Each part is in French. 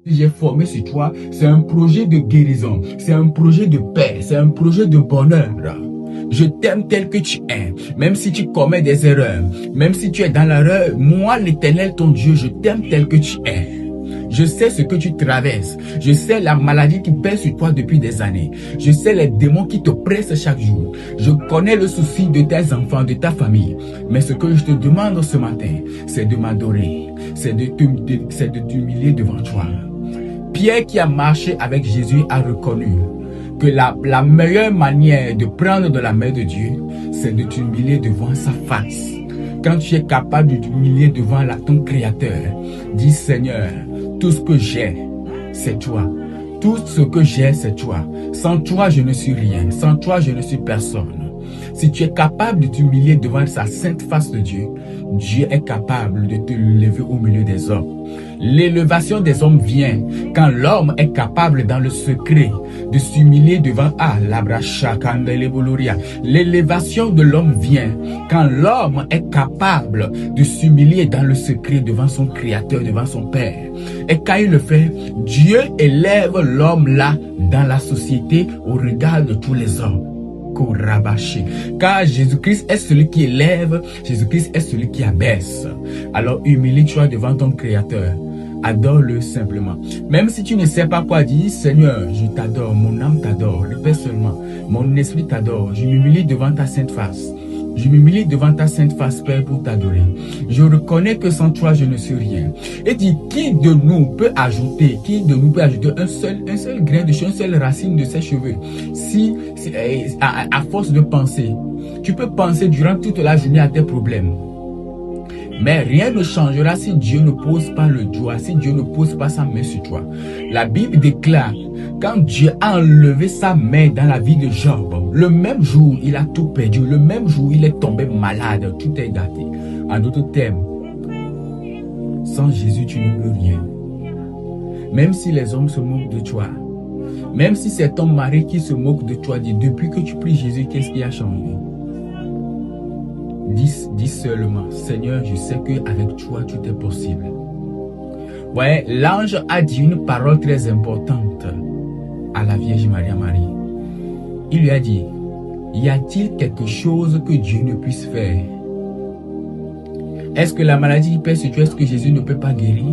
j'ai formé sur toi, c'est un projet de guérison, c'est un projet de paix, c'est un projet de bonheur. Je t'aime tel que tu es, même si tu commets des erreurs, même si tu es dans l'erreur, moi l'Éternel ton Dieu, je t'aime tel que tu es. Je sais ce que tu traverses, je sais la maladie qui pèse sur toi depuis des années, je sais les démons qui te pressent chaque jour, je connais le souci de tes enfants, de ta famille, mais ce que je te demande ce matin, c'est de m'adorer, c'est de t'humilier devant toi. Pierre qui a marché avec Jésus a reconnu que la meilleure manière de prendre de la main de Dieu, c'est de t'humilier devant sa face. Quand tu es capable de t'humilier devant ton Créateur, dis Seigneur, tout ce que j'ai, c'est toi. Tout ce que j'ai, c'est toi. Sans toi, je ne suis rien. Sans toi, je ne suis personne. Si tu es capable de t'humilier devant sa sainte face de Dieu, Dieu est capable de te lever au milieu des hommes. L'élévation des hommes vient quand l'homme est capable dans le secret de s'humilier devant l'élévation de l'homme vient quand l'homme est capable de s'humilier dans le secret devant son Créateur, devant son Père. Et quand il le fait, Dieu élève l'homme là dans la société au regard de tous les hommes. Car Jésus-Christ est celui qui élève, Jésus-Christ est celui qui abaisse. Alors humilie-toi devant ton Créateur. Adore-le simplement. Même si tu ne sais pas quoi dire, Seigneur, je t'adore, mon âme t'adore, répète seulement. Mon esprit t'adore, je m'humilie devant ta sainte face. Je m'humilie devant ta sainte face, Père, pour t'adorer. Je reconnais que sans toi, je ne suis rien. Et dis, qui de nous peut ajouter un seul grain de cheveux, une seule racine de ses cheveux? Si à force de penser, tu peux penser durant toute la journée à tes problèmes. Mais rien ne changera si Dieu ne pose pas le doigt, si Dieu ne pose pas sa main sur toi. La Bible déclare, quand Dieu a enlevé sa main dans la vie de Job, le même jour, il a tout perdu. Le même jour, il est tombé malade. Tout est gâté. En d'autres termes, sans Jésus, tu ne peux rien. Même si les hommes se moquent de toi, même si c'est ton mari qui se moque de toi, dis, depuis que tu pries Jésus, qu'est-ce qui a changé? Dis seulement, Seigneur, je sais qu'avec toi, tout est possible. Ouais, l'ange a dit une parole très importante à la Vierge Marie. Il lui a dit, y a-t-il quelque chose que Dieu ne puisse faire? Est-ce que la maladie pèse sur toi, est-ce que Jésus ne peut pas guérir?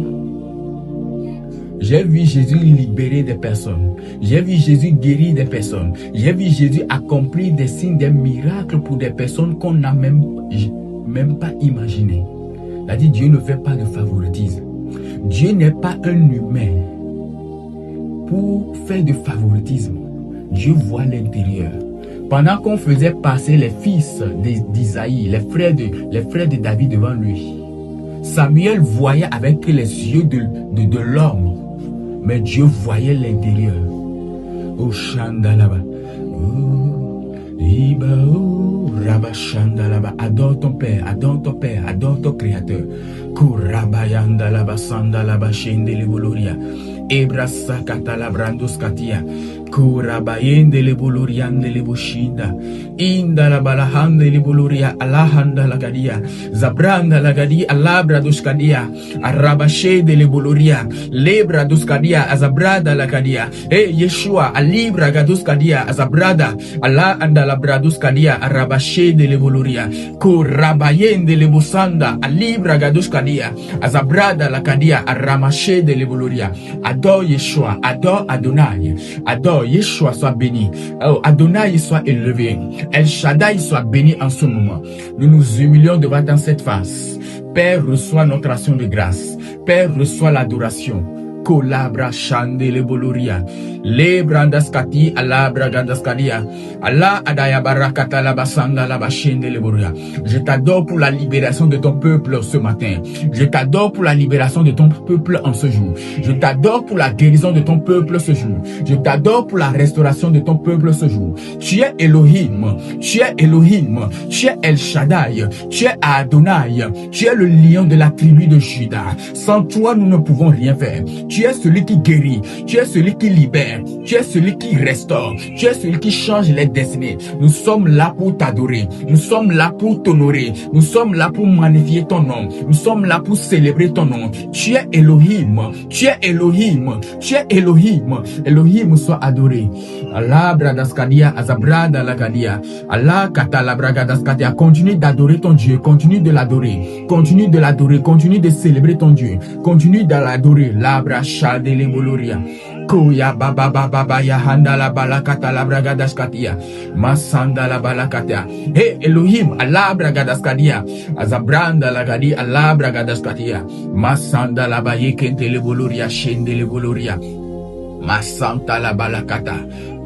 J'ai vu Jésus libérer des personnes. J'ai vu Jésus guérir des personnes. J'ai vu Jésus accomplir des signes, des miracles pour des personnes qu'on n'a même pas imaginé. C'est-à-dire, Dieu ne fait pas de favoritisme. Dieu n'est pas un humain pour faire de favoritisme. Dieu voit l'intérieur. Pendant qu'on faisait passer les fils d'Isaïe, les frères de David devant lui, Samuel voyait avec les yeux de l'homme. Mais Dieu voyait l'intérieur. Oh Shandalaba. Rabashandalaba. Adore ton Père, adore ton Père, adore ton Créateur. Kurabayandalaba Sandalaba Shendeleboloria. Ebrasa Katalabrandos Katia. Kurabayende Leboloriande Leboshinda. Inda la balahande Leboloria Alahanda Lagadia. Zabranda Lagadia Alabra Duskadia. Arabashe de Leboloria. Lebra Duskadia Azabrada Lagadia. Yeshua Alibra Gaduskadia Azabrada. Allah Andalabra Duskadia Arabashe de Leboloria. Kurabayende Lebosanda Alibra Gaduskadia Azabrada Lagadia Aramashe de Leboloria. Adore Yeshua, adore Adonai, adore Yeshua soit béni, Adonai soit élevé, El Shaddai soit béni en ce moment. Nous nous humilions devant cette face. Père, reçois notre action de grâce. Père, reçois l'adoration. Kolabra Shandele Boloria, Lebrandaskati, Alabra Gandaskadia, Allah Adaya Barakata Labasanda Labashendele Boloria. Je t'adore pour la libération de ton peuple ce matin. Je t'adore pour la libération de ton peuple en ce jour. Je t'adore pour la guérison de ton peuple ce jour. Je t'adore pour la restauration de ton peuple ce jour. Tu es Elohim, tu es Elohim, tu es El Shaddai, tu es Adonai, tu es le lion de la tribu de Juda. Sans toi, nous ne pouvons rien faire. Tu es celui qui guérit. Tu es celui qui libère. Tu es celui qui restaure. Tu es celui qui change les destinées. Nous sommes là pour t'adorer. Nous sommes là pour t'honorer. Nous sommes là pour magnifier ton nom. Nous sommes là pour célébrer ton nom. Tu es Elohim. Tu es Elohim. Tu es Elohim. Elohim soit adoré. Allah bradaskadia azabrada lagadia. Allah katala bragadaskadia. Continue d'adorer ton Dieu. Continue de l'adorer. Continue de l'adorer. Continue de célébrer ton Dieu. Continue de l'adorer. Labra shadele boloria. Koya baba baba ya handa la balakata la bragadaskadia. Masanda la balakatia. Hey Elohim, Allah bragadaskadia. Azabranda lagadi Allah bragadaskadia. Masanda la bayekente le boloria shende le boloria. Masanta la balakata.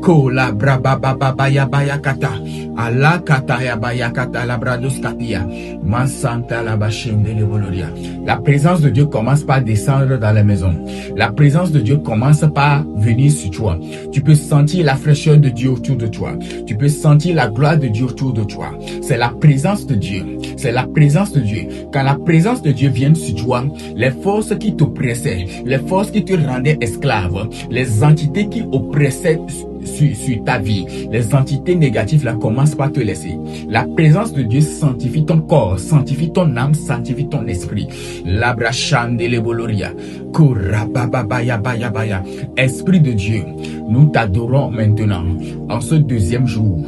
Kola braba baba ya bayakata. Allah kata ya bayakata la bradoskatia. Masanta la bashende le boloria. La présence de Dieu commence par descendre dans la maison. La présence de Dieu commence par venir sur toi. Tu peux sentir la fraîcheur de Dieu autour de toi. Tu peux sentir la gloire de Dieu autour de toi. C'est la présence de Dieu. C'est la présence de Dieu. Quand la présence de Dieu vient sur toi, les forces qui t'oppressaient, les forces qui te rendaient esclave, les entités qui oppressaient sur ta vie, les entités négatives là commencent par te laisser. La présence de Dieu sanctifie ton corps, sanctifie ton âme, sanctifie ton esprit. Labrachandele boloria. Baya. Esprit de Dieu, nous t'adorons maintenant en ce deuxième jour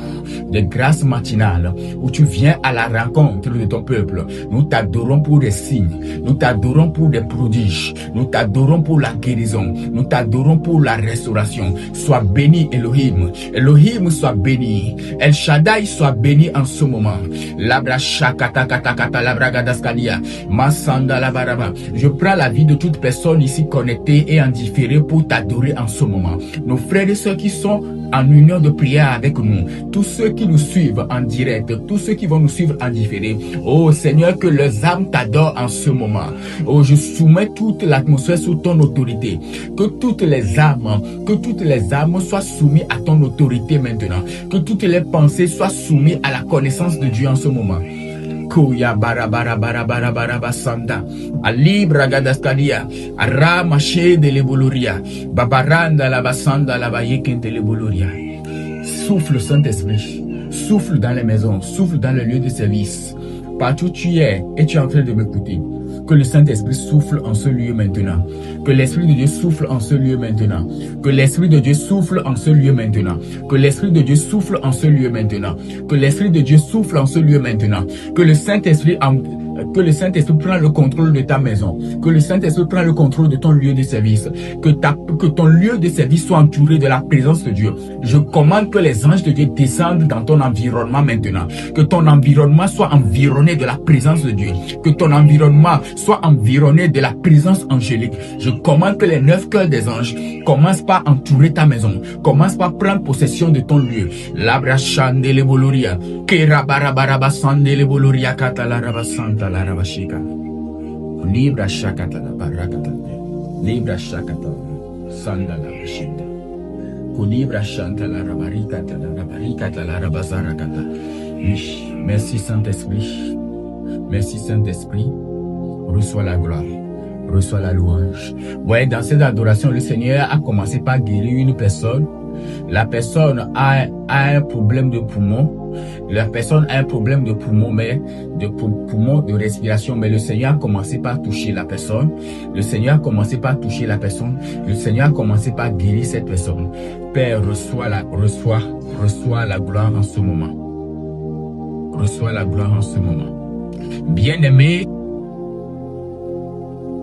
de grâce matinale où tu viens à la rencontre de ton peuple. Nous t'adorons pour des signes, nous t'adorons pour des prodiges, nous t'adorons pour la guérison, nous t'adorons pour la restauration. Sois béni Elohim, Elohim soit béni, El Shaddai soit béni en ce moment. Labra shakata kata kata labra gadaskalia, masanda la baraba. Je prends la vie de toute personne ici connectée et en différé pour t'adorer en ce moment. Nos frères et sœurs qui sont en union de prière avec nous, tous ceux qui nous suivent en direct, tous ceux qui vont nous suivre en différé. Oh Seigneur, que leurs âmes t'adorent en ce moment. Oh, je soumets toute l'atmosphère sous ton autorité. Que toutes les âmes soient soumises à ton autorité maintenant. Que toutes les pensées soient soumises à la connaissance de Dieu en ce moment. Koya bara sanda ali bragadaskadia aramache de leboloria babaranda la basanda la bayekente leboloria. Souffle Saint-Esprit, souffle dans les maisons, souffle dans le lieu de service, partout où tu es et tu es en train de m'écouter. Que le Saint-Esprit souffle en ce lieu maintenant. Que l'Esprit de Dieu souffle en ce lieu maintenant. Que l'Esprit de Dieu souffle en ce lieu maintenant. Que l'Esprit de Dieu souffle en ce lieu maintenant. Que l'Esprit de Dieu souffle en ce lieu maintenant. Que le Saint-Esprit prend le contrôle de ta maison. Que le Saint-Esprit prend le contrôle de ton lieu de service. Que ton lieu de service soit entouré de la présence de Dieu. Je commande que les anges de Dieu descendent dans ton environnement maintenant. Que ton environnement soit environné de la présence de Dieu. Que ton environnement soit environné de la présence angélique. Je commande que les 9 cœurs des anges commencent par entourer ta maison. Commencent par prendre possession de ton lieu. Labra chandele boloria. Kera barabaraba sandele boloria katalaraba santa la rabashika. Libra shakata la barakata. Libra shakata sanda la bashita. Kulibra shanta la rabarikata la rabarikata la rabazarakata. Merci Saint-Esprit. Merci Saint-Esprit. Reçois la gloire, reçois la louange. Ouais, dans cette adoration, le Seigneur a commencé par guérir une personne. La personne a un problème de poumon. La personne a un problème de poumon, de respiration, mais le Seigneur a commencé par toucher la personne. Le Seigneur a commencé par toucher la personne. Le Seigneur a commencé par guérir cette personne. Père, reçois la gloire en ce moment. Reçois la gloire en ce moment. Bien-aimé,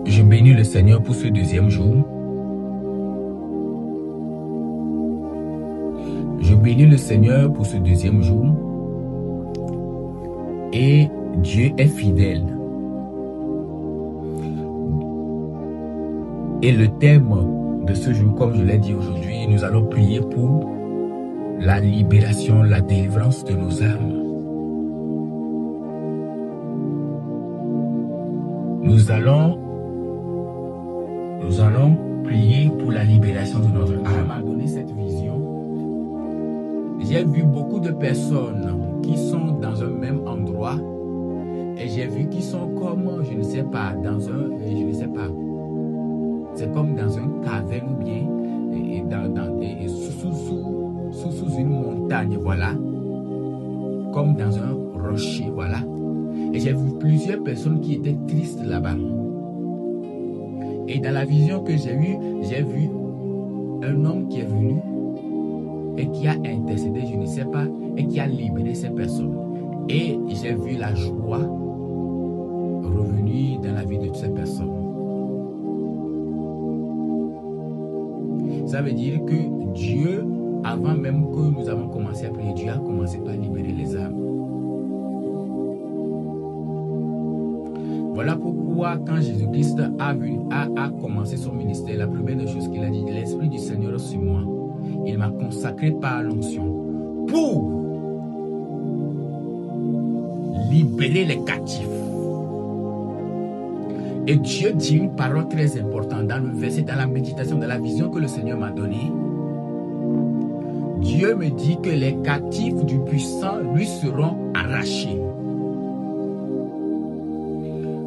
je bénis le Seigneur pour ce deuxième jour. Je bénis le Seigneur pour ce deuxième jour. Et Dieu est fidèle. Et le thème de ce jour, comme je l'ai dit aujourd'hui, nous allons prier pour la libération, la délivrance de nos âmes. Nous allons prier pour la libération de notre âme. M'a donné cette vision. J'ai vu beaucoup de personnes qui sont dans un même endroit et j'ai vu qu'ils sont comme, je ne sais pas, C'est comme dans un caverne ou bien sous une montagne, voilà. Comme dans un rocher, voilà. Et j'ai vu plusieurs personnes qui étaient tristes là-bas. Et dans la vision que j'ai vu un homme qui est venu et qui a intercédé, je ne sais pas, et qui a libéré ces personnes. Et j'ai vu la joie revenir dans la vie de toutes ces personnes. Ça veut dire que Dieu, avant même que nous avons commencé à prier, Dieu a commencé par libérer les âmes. Voilà pourquoi quand Jésus-Christ a commencé son ministère, la première des choses qu'il a dit, l'Esprit du Seigneur est sur moi. Il m'a consacré par l'onction pour libérer les captifs. Et Dieu dit une parole très importante dans le verset, dans la méditation, dans la vision que le Seigneur m'a donnée. Dieu me dit que les captifs du puissant lui seront arrachés.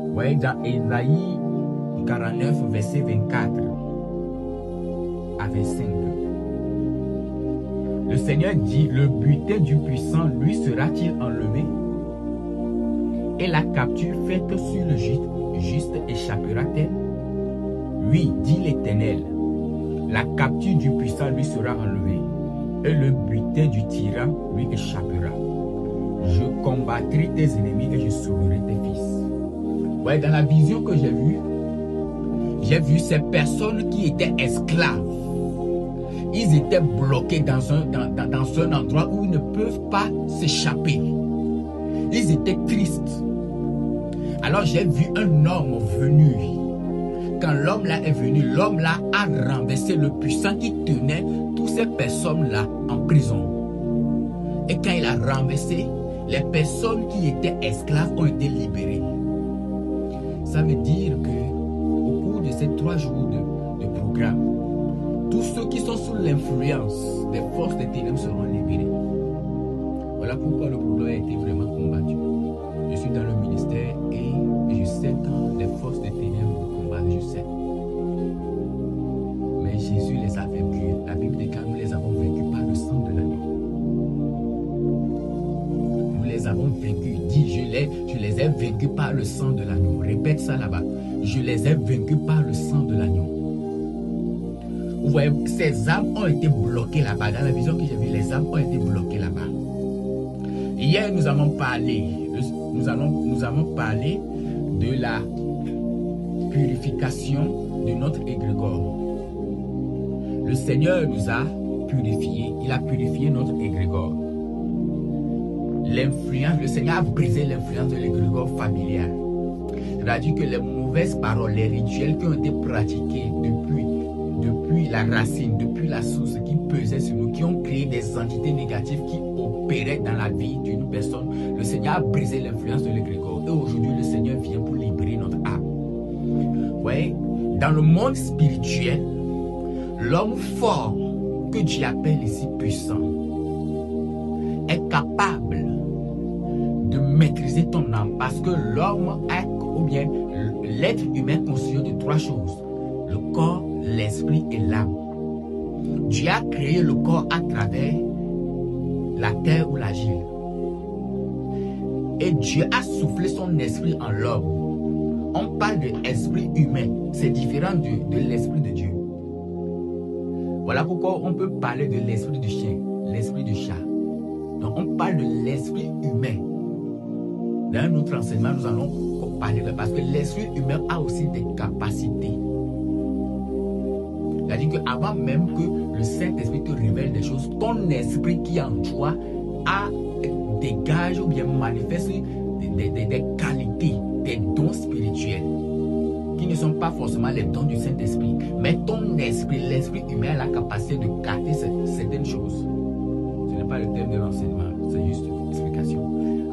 Vous voyez dans Ésaïe 49, verset 24 à 25. Le Seigneur dit, le butin du puissant lui sera-t-il enlevé? Et la capture faite sur le juste échappera-t-elle? Oui, dit l'Éternel, la capture du puissant lui sera enlevée, et le butin du tyran lui échappera. Je combattrai tes ennemis et je sauverai tes fils. Ouais, dans la vision que j'ai vu ces personnes qui étaient esclaves. Ils étaient bloqués dans un endroit où ils ne peuvent pas s'échapper. Ils étaient tristes. Alors j'ai vu un homme venu. Quand l'homme là est venu, l'homme là a renversé le puissant qui tenait toutes ces personnes-là en prison. Et quand il a renversé, les personnes qui étaient esclaves ont été libérées. Ça veut dire que au cours de ces 3 jours de programme, tous ceux qui sont sous l'influence des forces des ténèbres seront libérés. Voilà pourquoi le programme a été vraiment combattu. Je suis dans le ministère et je sais quand les forces des ténèbres combattent, je sais. Mais Jésus les a vaincus. La Bible dit que nous les avons vaincus par le sang de l'agneau. Nous les avons vaincus. Dis, je les ai vaincus par le sang de l'agneau. Répète ça là-bas. Je les ai vaincus par le sang de l'agneau. Vous voyez, ces âmes ont été bloquées là-bas. Dans la vision que j'ai vue, les âmes ont été bloquées là-bas. Hier, nous avons parlé de la purification de notre égrégore. Le Seigneur nous a purifiés. Il a purifié notre égrégore. Le Seigneur a brisé l'influence de l'égrégore familial. C'est-à-dire que les mauvaises paroles, les rituels qui ont été pratiqués depuis la racine, depuis la source qui pesait sur nous, qui ont créé des entités négatives qui opéraient dans la vie d'une personne, le Seigneur a brisé l'influence de l'égrégore. Et aujourd'hui, le Seigneur vient pour libérer notre âme. Vous voyez, dans le monde spirituel, l'homme fort, que Dieu appelle ici puissant, est capable de maîtriser ton âme parce que l'homme est, ou bien l'être humain est constitué de 3 choses: le corps, l'esprit et l'âme. Dieu a créé le corps à travers la terre ou l'argile. Et Dieu a soufflé son esprit en l'homme. On parle de l'esprit humain. C'est différent de l'esprit de Dieu. Voilà pourquoi on peut parler de l'esprit du chien, l'esprit du chat. Donc on parle de l'esprit humain. Dans un autre enseignement, nous allons parler de, parce que l'esprit humain a aussi des capacités. C'est-à-dire qu'avant même que le Saint-Esprit te révèle des choses, ton esprit qui est en toi dégage ou bien manifeste des qualités, des dons spirituels qui ne sont pas forcément les dons du Saint-Esprit. Mais ton esprit, l'esprit humain a la capacité de capter certaines choses. Ce n'est pas le thème de l'enseignement, c'est juste une explication.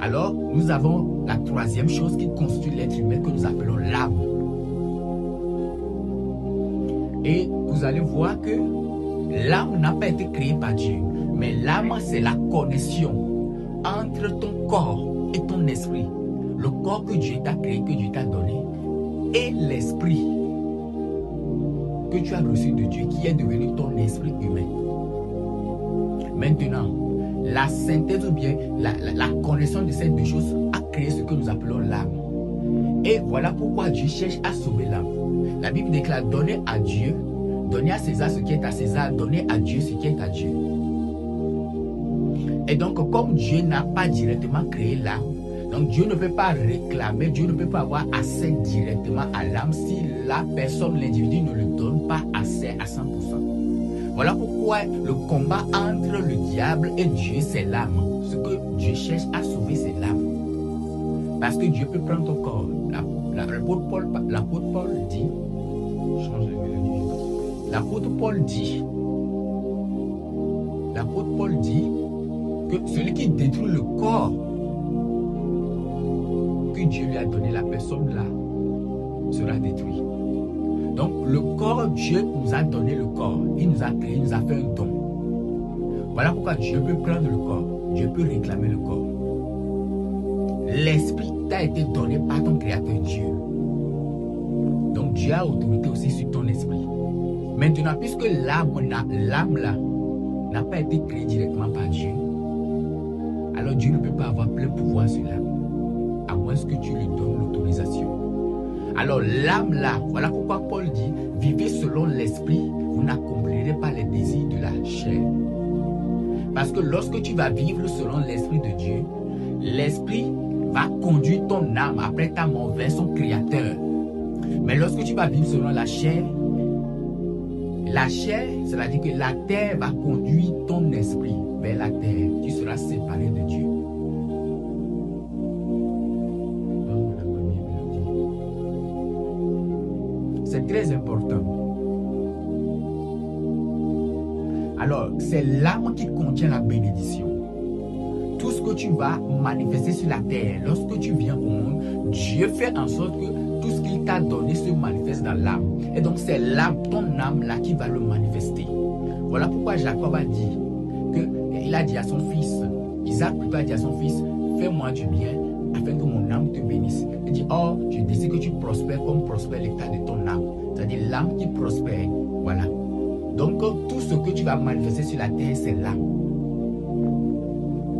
Alors, nous avons la 3e chose qui constitue l'être humain que nous appelons l'âme. Et vous allez voir que l'âme n'a pas été créée par Dieu. Mais l'âme, c'est la connexion entre ton corps et ton esprit. Le corps que Dieu t'a créé, que Dieu t'a donné, et l'esprit. que tu as reçu de Dieu qui est devenu ton esprit humain. Maintenant, la synthèse ou bien la connaissance de ces deux choses a créé ce que nous appelons l'âme. Et voilà pourquoi Dieu cherche à sauver l'âme. La Bible déclare, donnez à Dieu, donnez à César ce qui est à César, donnez à Dieu ce qui est à Dieu. Et donc, comme Dieu n'a pas directement créé l'âme, donc Dieu ne peut pas réclamer, Dieu ne peut pas avoir accès directement à l'âme si la personne, l'individu ne lui donne pas accès à 100%. Voilà pourquoi le combat entre le diable et Dieu, c'est l'âme. Ce que Dieu cherche à sauver, c'est l'âme. Parce que Dieu peut prendre ton corps. L'apôtre Paul dit, change de mélodie. L'apôtre Paul dit que celui qui détruit le corps que Dieu lui a donné, la personne là sera détruite. Donc le corps, Dieu nous a donné le corps. Il nous a créé, il nous a fait un don. Voilà pourquoi Dieu peut prendre le corps. Dieu peut réclamer le corps. L'esprit t'a été donné par ton créateur Dieu. Donc Dieu a autorité aussi sur ton esprit. Maintenant, puisque l'âme là n'a pas été créée directement par Dieu, alors Dieu ne peut pas avoir plein pouvoir sur l'âme, à moins que tu lui donnes l'autorisation. Alors l'âme là, voilà pourquoi Paul dit, vivez selon l'esprit, vous n'accomplirez pas les désirs de la chair. Parce que lorsque tu vas vivre selon l'esprit de Dieu, l'esprit va conduire ton âme après ta mort vers son créateur. Mais lorsque tu vas vivre selon la chair, c'est-à-dire que la terre va conduire ton esprit vers la terre. Tu seras séparé de Dieu. C'est très important. Alors, c'est l'âme qui contient la bénédiction. Tout ce que tu vas manifester sur la terre, lorsque tu viens au monde, Dieu fait en sorte que tout ce qu'il t'a donné se manifeste dans l'âme. Et donc c'est l'âme, ton âme là qui va le manifester. Voilà pourquoi Jacob a dit il a dit à son fils, Isaac plutôt a dit à son fils, fais-moi du bien afin que mon âme te bénisse. Il dit, oh, je désire que tu prospères comme prospère l'état de ton âme. C'est-à-dire l'âme qui prospère. Voilà. Donc tout ce que tu vas manifester sur la terre, c'est l'âme.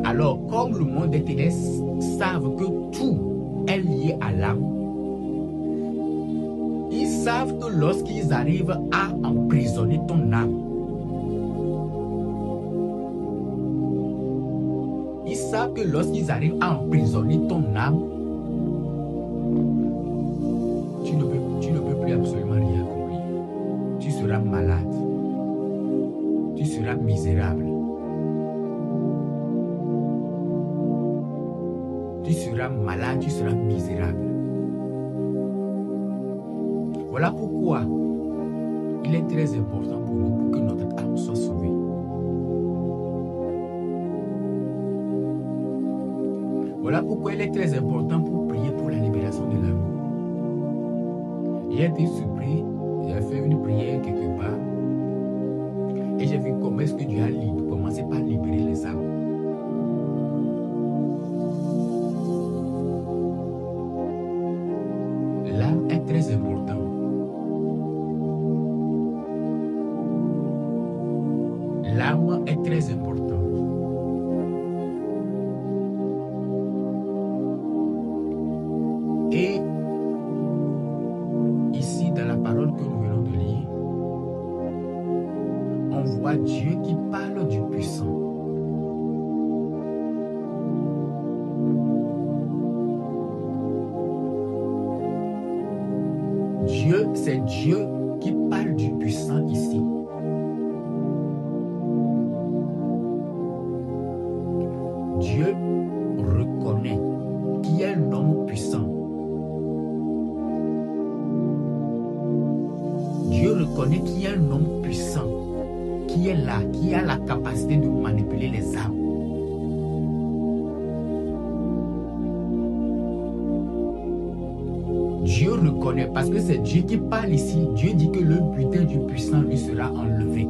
Alors, comme le monde des ténèbres savent que tout est lié à l'âme, ils savent que lorsqu'ils arrivent à emprisonner ton âme, ils savent que lorsqu'ils arrivent à emprisonner ton âme, tu ne peux plus absolument rien accomplir. Tu seras malade. Tu seras misérable. Tu seras malade, tu seras misérable. Voilà pourquoi il est très important pour nous pour que notre âme soit sauvée. Voilà pourquoi il est très important pour prier pour la libération de l'âme. J'ai été surpris, j'ai fait une prière quelque part et j'ai vu comment est-ce que Dieu a commencé par libérer les âmes. L'âme est très importante. L'âme est très importante. Et ici, dans la parole que nous venons de lire, on voit Dieu qui parle du puissant. Dieu, c'est Dieu qui parle du puissant ici. Dieu reconnaît qui est un homme puissant. Dieu reconnaît qui est un homme puissant, qui est là, qui a la capacité de manipuler les âmes. Dieu reconnaît, parce que c'est Dieu qui parle ici. Dieu dit que le butin du puissant lui sera enlevé.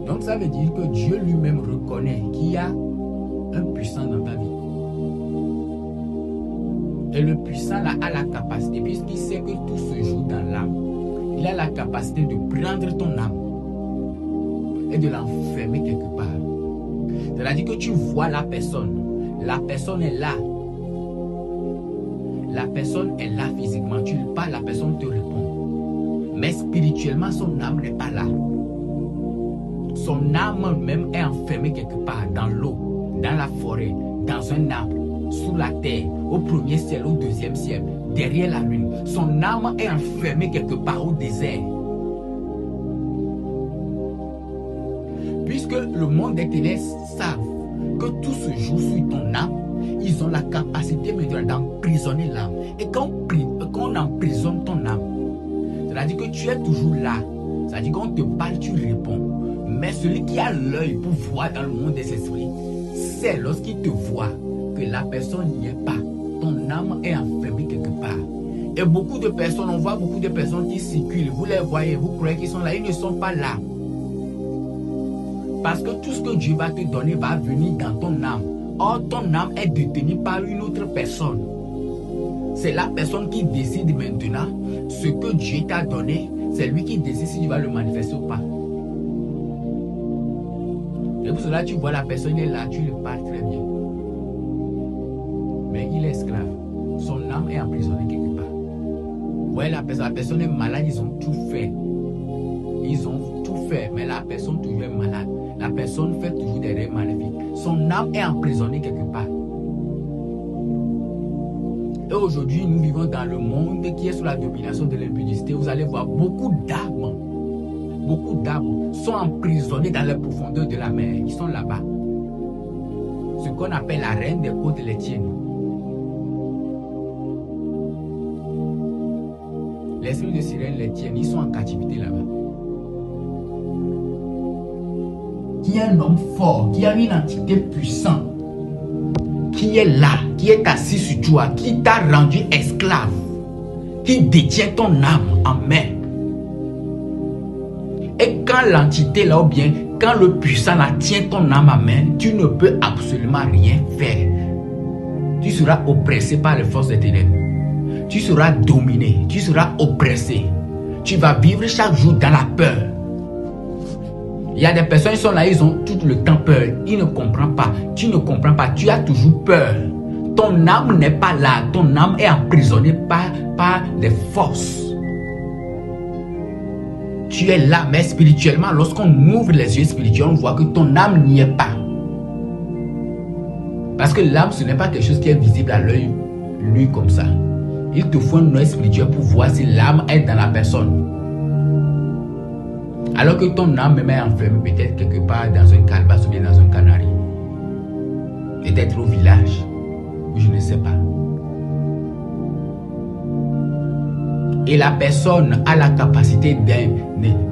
Donc ça veut dire que Dieu lui-même reconnaît qu'il y a un puissant dans ta vie. Et le puissant là a la capacité, puisqu'il sait que tout se joue dans l'âme, il a la capacité de prendre ton âme et de l'enfermer quelque part. C'est-à-dire que tu vois la personne est là. La personne est là physiquement, tu lui parles, la personne te répond. Mais spirituellement, son âme n'est pas là. Son âme même est enfermée quelque part, dans l'eau, dans la forêt, dans un arbre, sous la terre, au premier ciel, au deuxième ciel, derrière la lune. Son âme est enfermée quelque part au désert. Puisque le monde des ténèbres savent que tout se joue sur ton âme, ils ont la capacité maintenant d'emprisonner l'âme. Et quand on emprisonne ton âme, c'est-à-dire que tu es toujours là. C'est-à-dire qu'on te parle, tu réponds. Mais celui qui a l'œil pour voir dans le monde des esprits, c'est lorsqu'il te voit que la personne n'y est pas. Ton âme est enfermée quelque part. Et beaucoup de personnes, on voit beaucoup de personnes qui circulent. Vous les voyez, vous croyez qu'ils sont là, ils ne sont pas là. Parce que tout ce que Dieu va te donner va venir dans ton âme. Or, ton âme est détenue par une autre personne. C'est la personne qui décide maintenant ce que Dieu t'a donné. C'est lui qui décide si tu vas le manifester ou pas. Et pour cela, tu vois la personne est là, tu le parles très bien. Mais il est esclave. Son âme est emprisonnée quelque part. Ouais, la personne est malade, ils ont tout fait. Ils ont tout fait, mais la personne toujours est malade. La personne fait toujours des rêves maléfiques. Son âme est emprisonnée quelque part. Et aujourd'hui, nous vivons dans le monde qui est sous la domination de l'impudicité. Vous allez voir beaucoup d'âmes sont emprisonnés dans les profondeurs de la mer. Ils sont là-bas. Ce qu'on appelle la reine des côtes les tiennes. L'esprit de sirène les tienne. Ils sont en captivité là-bas. Qui est un homme fort, qui a une entité puissante, qui est là, qui est assis sur toi, qui t'a rendu esclave, qui détient ton âme en main. Et quand l'entité là, ou bien quand le puissant là tient ton âme en main, tu ne peux absolument rien faire. Tu seras oppressé par les forces des ténèbres. Tu seras dominé, tu seras oppressé. Tu vas vivre chaque jour dans la peur. Il y a des personnes qui sont là, ils ont tout le temps peur. Ils ne comprennent pas. Tu ne comprends pas. Tu as toujours peur. Ton âme n'est pas là. Ton âme est emprisonnée par des forces. Tu es là, mais spirituellement, lorsqu'on ouvre les yeux spirituels, on voit que ton âme n'y est pas. Parce que l'âme, ce n'est pas quelque chose qui est visible à l'œil nu comme ça. Il te faut un œil spirituel pour voir si l'âme est dans la personne. Alors que ton âme est enfermée peut-être quelque part dans un calebasse ou bien dans un canari. Peut-être au village, ou je ne sais pas. Et la personne a la capacité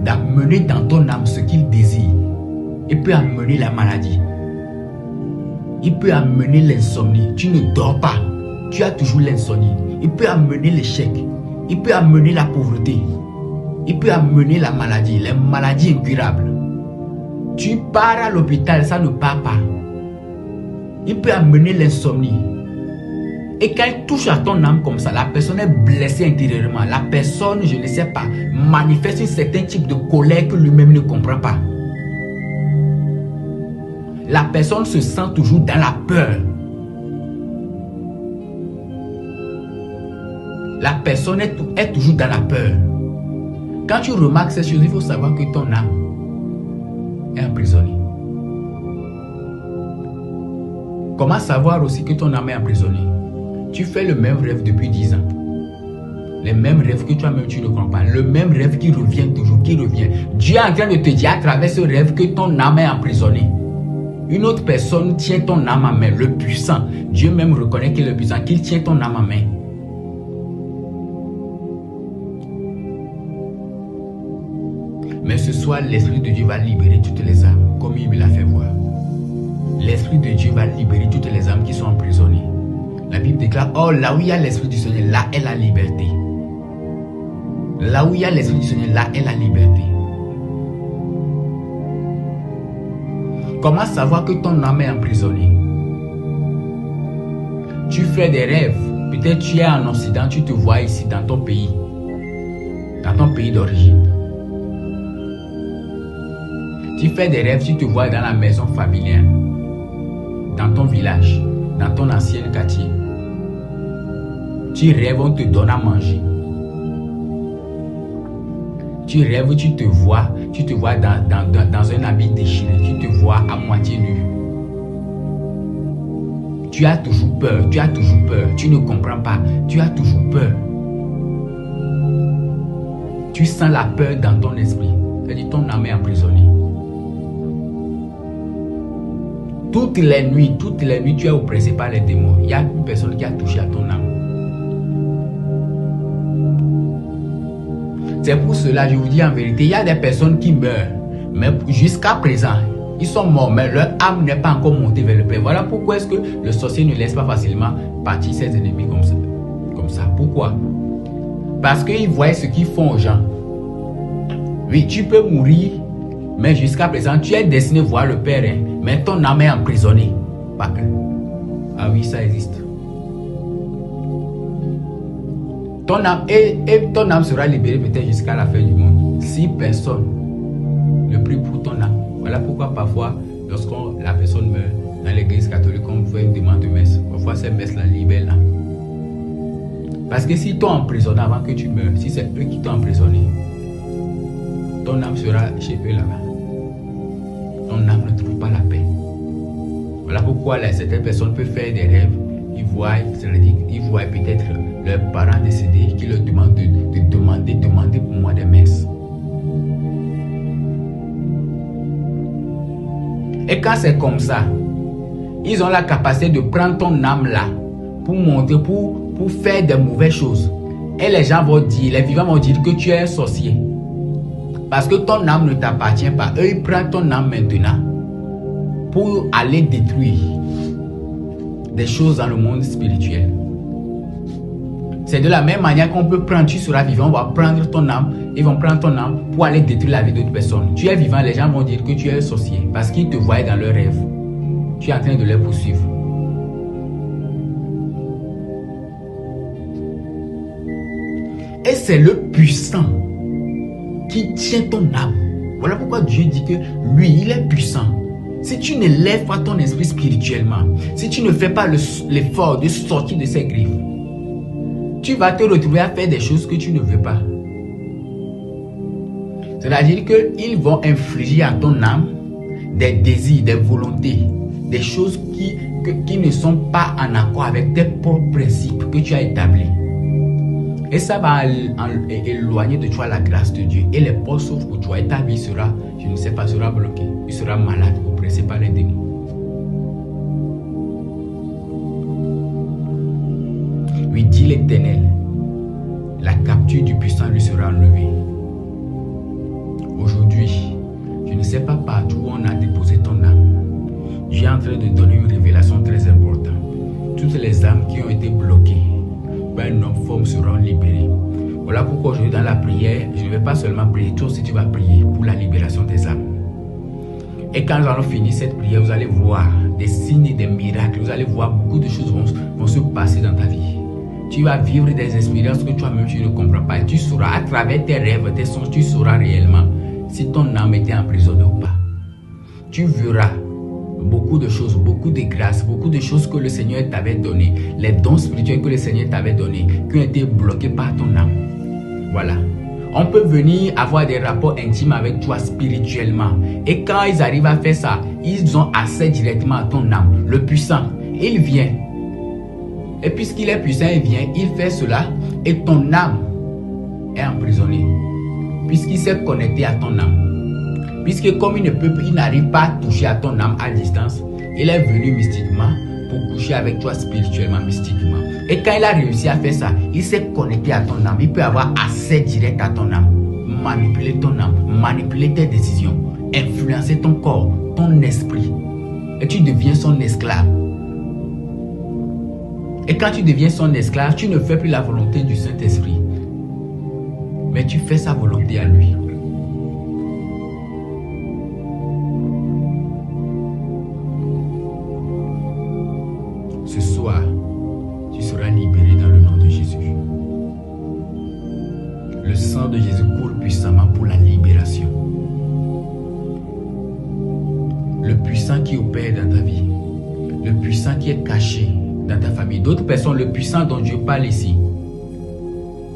d'amener dans ton âme ce qu'il désire. Il peut amener la maladie. Il peut amener l'insomnie. Tu ne dors pas. Tu as toujours l'insomnie. Il peut amener l'échec. Il peut amener la pauvreté. Il peut amener la maladie, les maladies incurables. Tu pars à l'hôpital, ça ne part pas. Il peut amener l'insomnie. Et quand il touche à ton âme comme ça, la personne est blessée intérieurement. La personne, je ne sais pas, manifeste un certain type de colère que lui-même ne comprend pas. La personne se sent toujours dans la peur. La personne est toujours dans la peur. Quand tu remarques ces choses, il faut savoir que ton âme est emprisonnée. Comment savoir aussi que ton âme est emprisonnée? Tu fais le même rêve depuis 10 ans. Les mêmes rêves que toi-même tu ne comprends pas. Le même rêve qui revient toujours, qui revient. Dieu est en train de te dire à travers ce rêve que ton âme est emprisonnée. Une autre personne tient ton âme en main, le puissant. Dieu même reconnaît qu'il est le puissant, qu'il tient ton âme en main. Mais ce soir, l'Esprit de Dieu va libérer toutes les âmes, comme il me l'a fait voir. L'Esprit de Dieu va libérer toutes les âmes qui sont emprisonnées. La Bible déclare, oh, là où il y a l'Esprit du Seigneur, là est la liberté. Là où il y a l'Esprit du Seigneur, là est la liberté. Comment savoir que ton âme est emprisonnée? Tu fais des rêves Peut-être tu es en Occident, tu te vois ici dans ton pays d'origine. Tu fais des rêves, tu te vois dans la maison familiale, dans ton village, dans ton ancien quartier. Tu rêves, on te donne à manger. Tu rêves, tu te vois dans un habit déchiré, tu te vois à moitié nu. Tu as toujours peur, tu ne comprends pas, tu as toujours peur. Tu sens la peur dans ton esprit, c'est-à-dire ton âme est emprisonnée. Toutes les nuits, tu es oppressé par les démons. Il y a une personne qui a touché à ton âme. C'est pour cela, je vous dis en vérité, il y a des personnes qui meurent, mais jusqu'à présent, ils sont morts, mais leur âme n'est pas encore montée vers le Père. Voilà pourquoi est-ce que le sorcier ne laisse pas facilement partir ses ennemis comme ça. Pourquoi? Parce qu'ils voient ce qu'ils font aux gens. Oui, tu peux mourir, mais jusqu'à présent, tu es destiné à voir le Père, hein, mais ton âme est emprisonnée. Pas que. Ah oui, ça existe. Ton âme, et ton âme sera libérée peut-être jusqu'à la fin du monde. Si personne ne prie pour ton âme. Voilà pourquoi parfois, lorsque la personne meurt dans l'église catholique, on fait une demande de messe. Parfois, ces messes-là libèrent l'âme. Parce que si t'ont emprisonné avant que tu meurs, si c'est eux qui t'ont emprisonné, ton âme sera chez eux là-bas. Ton âme ne trouve pas la paix. Voilà pourquoi certaines personnes peuvent faire des rêves. Ils voient peut-être leurs parents décédés qui leur demandent de demander pour moi des messes. Et quand c'est comme ça, ils ont la capacité de prendre ton âme là pour monter, pour faire des mauvaises choses. Et les gens vont dire, les vivants vont dire que tu es un sorcier. Parce que ton âme ne t'appartient pas. Eux, ils prennent ton âme maintenant pour aller détruire des choses dans le monde spirituel. C'est de la même manière qu'on peut prendre, tu seras vivant, on va prendre ton âme, ils vont prendre ton âme pour aller détruire la vie d'autres personnes. Tu es vivant, les gens vont dire que tu es un sorcier parce qu'ils te voient dans leurs rêves. Tu es en train de les poursuivre. Et c'est le puissant qui tient ton âme. Voilà pourquoi Dieu dit que lui, il est puissant. Si tu ne lèves pas ton esprit spirituellement, si tu ne fais pas l'effort de sortir de ces griffes, tu vas te retrouver à faire des choses que tu ne veux pas. C'est-à-dire qu'ils vont infliger à ton âme des désirs, des volontés, des choses qui ne sont pas en accord avec tes propres principes que tu as établis. Et ça va éloigner de toi la grâce de Dieu. Et les portes s'ouvrent pour toi. Et ta vie sera, je ne sais pas, sera bloquée. Tu seras malade, oppressé par les démons. Oui, dit l'Éternel, la capture du puissant lui sera enlevée. Aujourd'hui, je ne sais pas partout où on a déposé ton âme. Dieu est en train de donner une révélation très importante. Toutes les âmes qui ont été bloquées par un homme forme seront libérées. Voilà pourquoi aujourd'hui dans la prière, je ne vais pas seulement prier, toi aussi tu vas prier pour la libération des âmes. Et quand nous allons finir cette prière, vous allez voir des signes et des miracles. Vous allez voir beaucoup de choses vont se passer dans ta vie. Tu vas vivre des expériences que toi-même tu ne comprends pas. Et tu sauras à travers tes rêves, tes songes, tu sauras réellement si ton âme était emprisonnée ou pas. Tu verras beaucoup de choses, beaucoup de grâces, beaucoup de choses que le Seigneur t'avait donné, les dons spirituels que le Seigneur t'avait donné, qui ont été bloqués par ton âme. Voilà. On peut venir avoir des rapports intimes avec toi spirituellement. Et quand ils arrivent à faire ça, ils ont accès directement à ton âme. Le puissant, il vient. Et puisqu'il est puissant, il vient, il fait cela. Et ton âme est emprisonnée. Puisqu'il s'est connecté à ton âme. Puisque comme il n'arrive pas à toucher à ton âme à distance, il est venu mystiquement pour coucher avec toi spirituellement, mystiquement. Et quand il a réussi à faire ça, il s'est connecté à ton âme. Il peut avoir accès direct à ton âme. Manipuler ton âme, manipuler tes décisions, influencer ton corps, ton esprit. Et tu deviens son esclave. Et quand tu deviens son esclave, tu ne fais plus la volonté du Saint-Esprit. Mais tu fais sa volonté à lui. Ce soir, tu seras libéré dans Le sang de Jésus coule puissamment pour la libération. Le puissant qui opère dans ta vie, le puissant qui est caché dans ta famille. D'autres personnes, le puissant dont Dieu parle ici,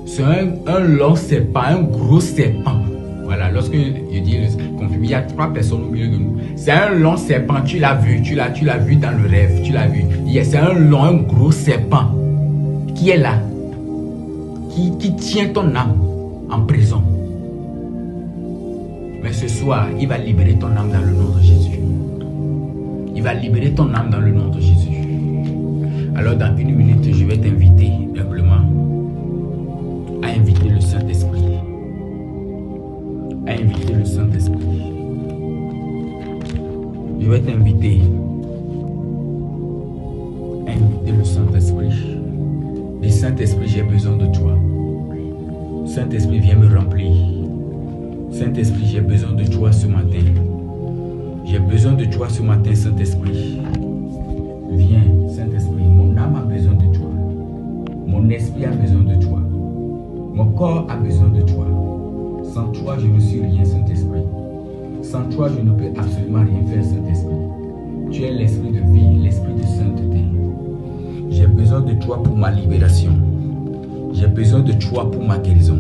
c'est un long serpent, un gros serpent. Voilà, lorsque je dis le confirme, il y a 3 personnes au milieu de nous. C'est un long serpent, tu l'as vu, tu l'as vu dans le rêve, tu l'as vu. C'est un gros serpent qui est là, qui tient ton âme en prison. Mais ce soir, il va libérer ton âme dans le nom de Jésus. Il va libérer ton âme dans le nom de Jésus. Alors dans 1 minute, je vais t'inviter humblement à inviter le Saint-Esprit. À inviter le Saint-Esprit. Je vais t'inviter à inviter le Saint-Esprit. Et Saint-Esprit, j'ai besoin de toi. Saint-Esprit, viens me remplir. Saint-Esprit, j'ai besoin de toi ce matin. J'ai besoin de toi ce matin, Saint-Esprit. Viens, Saint-Esprit, mon âme a besoin de toi. Mon esprit a besoin de toi. Mon corps a besoin de toi. Sans toi, je ne suis rien, Saint-Esprit. Sans toi, je ne peux absolument rien faire, Saint-Esprit. Tu es l'esprit de vie, l'esprit de sainteté. J'ai besoin de toi pour ma libération. J'ai besoin de toi pour ma guérison.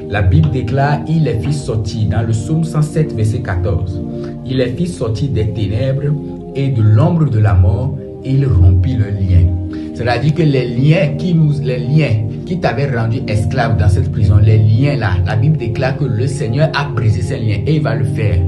La Bible déclare, il est fit sortir dans le psaume 107, verset 14. Il est fit sortir des ténèbres et de l'ombre de la mort, et il rompit le lien. C'est-à-dire que les liens qui t'avaient rendu esclave dans cette prison, les liens là, la Bible déclare que le Seigneur a brisé ces liens et il va le faire.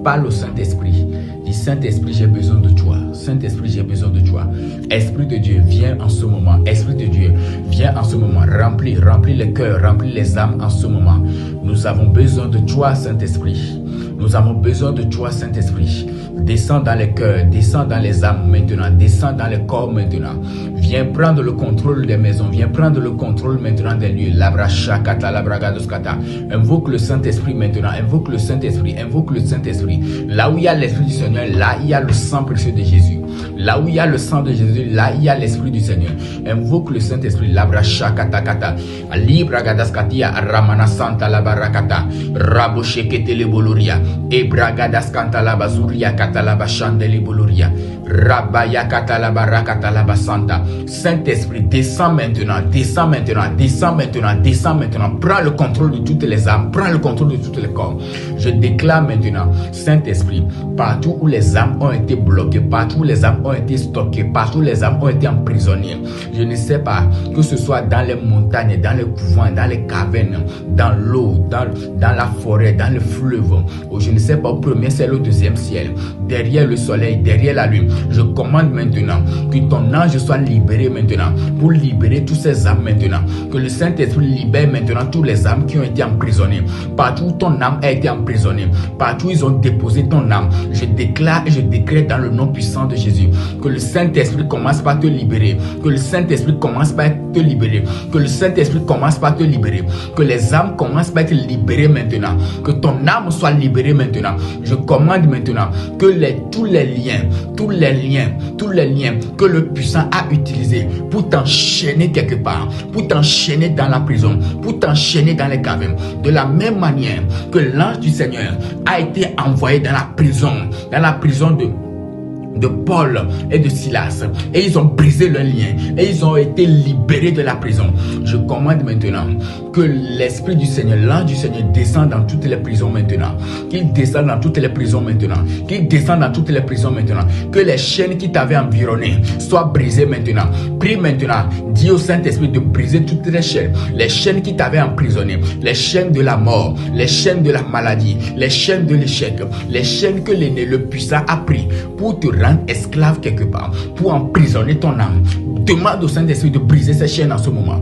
Parle au Saint-Esprit. Dis, Saint-Esprit, j'ai besoin de toi. Saint-Esprit, j'ai besoin de toi. Esprit de Dieu, viens en ce moment. Esprit de Dieu, viens en ce moment. Remplis les cœurs, remplis les âmes en ce moment. Nous avons besoin de toi, Saint-Esprit. Nous avons besoin de toi, Saint-Esprit. Descends dans les cœurs, descends dans les âmes maintenant, descends dans les corps maintenant. Viens prendre le contrôle des maisons, viens prendre le contrôle maintenant des lieux. Labrachakata, labragadoskata. Invoque le Saint-Esprit maintenant, invoque le Saint-Esprit, invoque le Saint-Esprit. Là où il y a l'Esprit du Seigneur, là il y a le sang précieux de Jésus. Là où il y a le sang de Jésus, là il y a l'Esprit du Seigneur. Invoque le Saint-Esprit. Labrachakata kata. Libragadaskatia, Ramana Santa labarakata. Raboshekete leboloria. Ebragadaskanta labazuria kata labashandele boloria. Rabaya kata labarakata labasanta. Saint-Esprit, descends maintenant, descends maintenant, descends maintenant, descends maintenant. Prends le contrôle de toutes les âmes, prends le contrôle de tous les corps. Je déclare maintenant, Saint-Esprit, partout où les âmes ont été bloquées, partout où les âmes ont été stockées, partout où les âmes ont été emprisonnées. Je ne sais pas, que ce soit dans les montagnes, dans les couvents, dans les cavernes, dans l'eau, dans la forêt, dans le fleuve, ou je ne sais pas, au premier ciel, au deuxième ciel, derrière le soleil, derrière la lune. Je commande maintenant que ton ange soit libéré maintenant pour libérer tous ces âmes maintenant. Que le Saint-Esprit libère maintenant tous les âmes qui ont été emprisonnées. Partout où ton âme a été emprisonnée, partout où ils ont déposé ton âme, je déclare et je décrète dans le nom puissant de Jésus que le Saint-Esprit commence par te libérer. Que le Saint-Esprit commence par te libérer. Que le Saint-Esprit commence par te libérer. Que les âmes commencent par être libérées maintenant. Que ton âme soit libérée maintenant. Je commande maintenant que tous les liens que le puissant a utilisés pour t'enchaîner quelque part, pour t'enchaîner dans la prison, pour t'enchaîner dans les cavernes, de la même manière que l'ange du Seigneur a été envoyé dans la prison de Paul et de Silas, et ils ont brisé le lien et ils ont été libérés de la prison. Je commande maintenant que l'Esprit du Seigneur, l'ange du Seigneur descende dans toutes les prisons maintenant, qu'il descende dans toutes les prisons maintenant, qu'il descende dans toutes les prisons maintenant, que les chaînes qui t'avaient environné soient brisées maintenant. Prie maintenant, dis au Saint-Esprit de briser toutes les chaînes qui t'avaient emprisonné, les chaînes de la mort, les chaînes de la maladie, les chaînes de l'échec, les chaînes que le puissant a pris pour te rendre esclave quelque part, pour emprisonner ton âme. Demande au Saint-Esprit de briser ces chaînes en ce moment.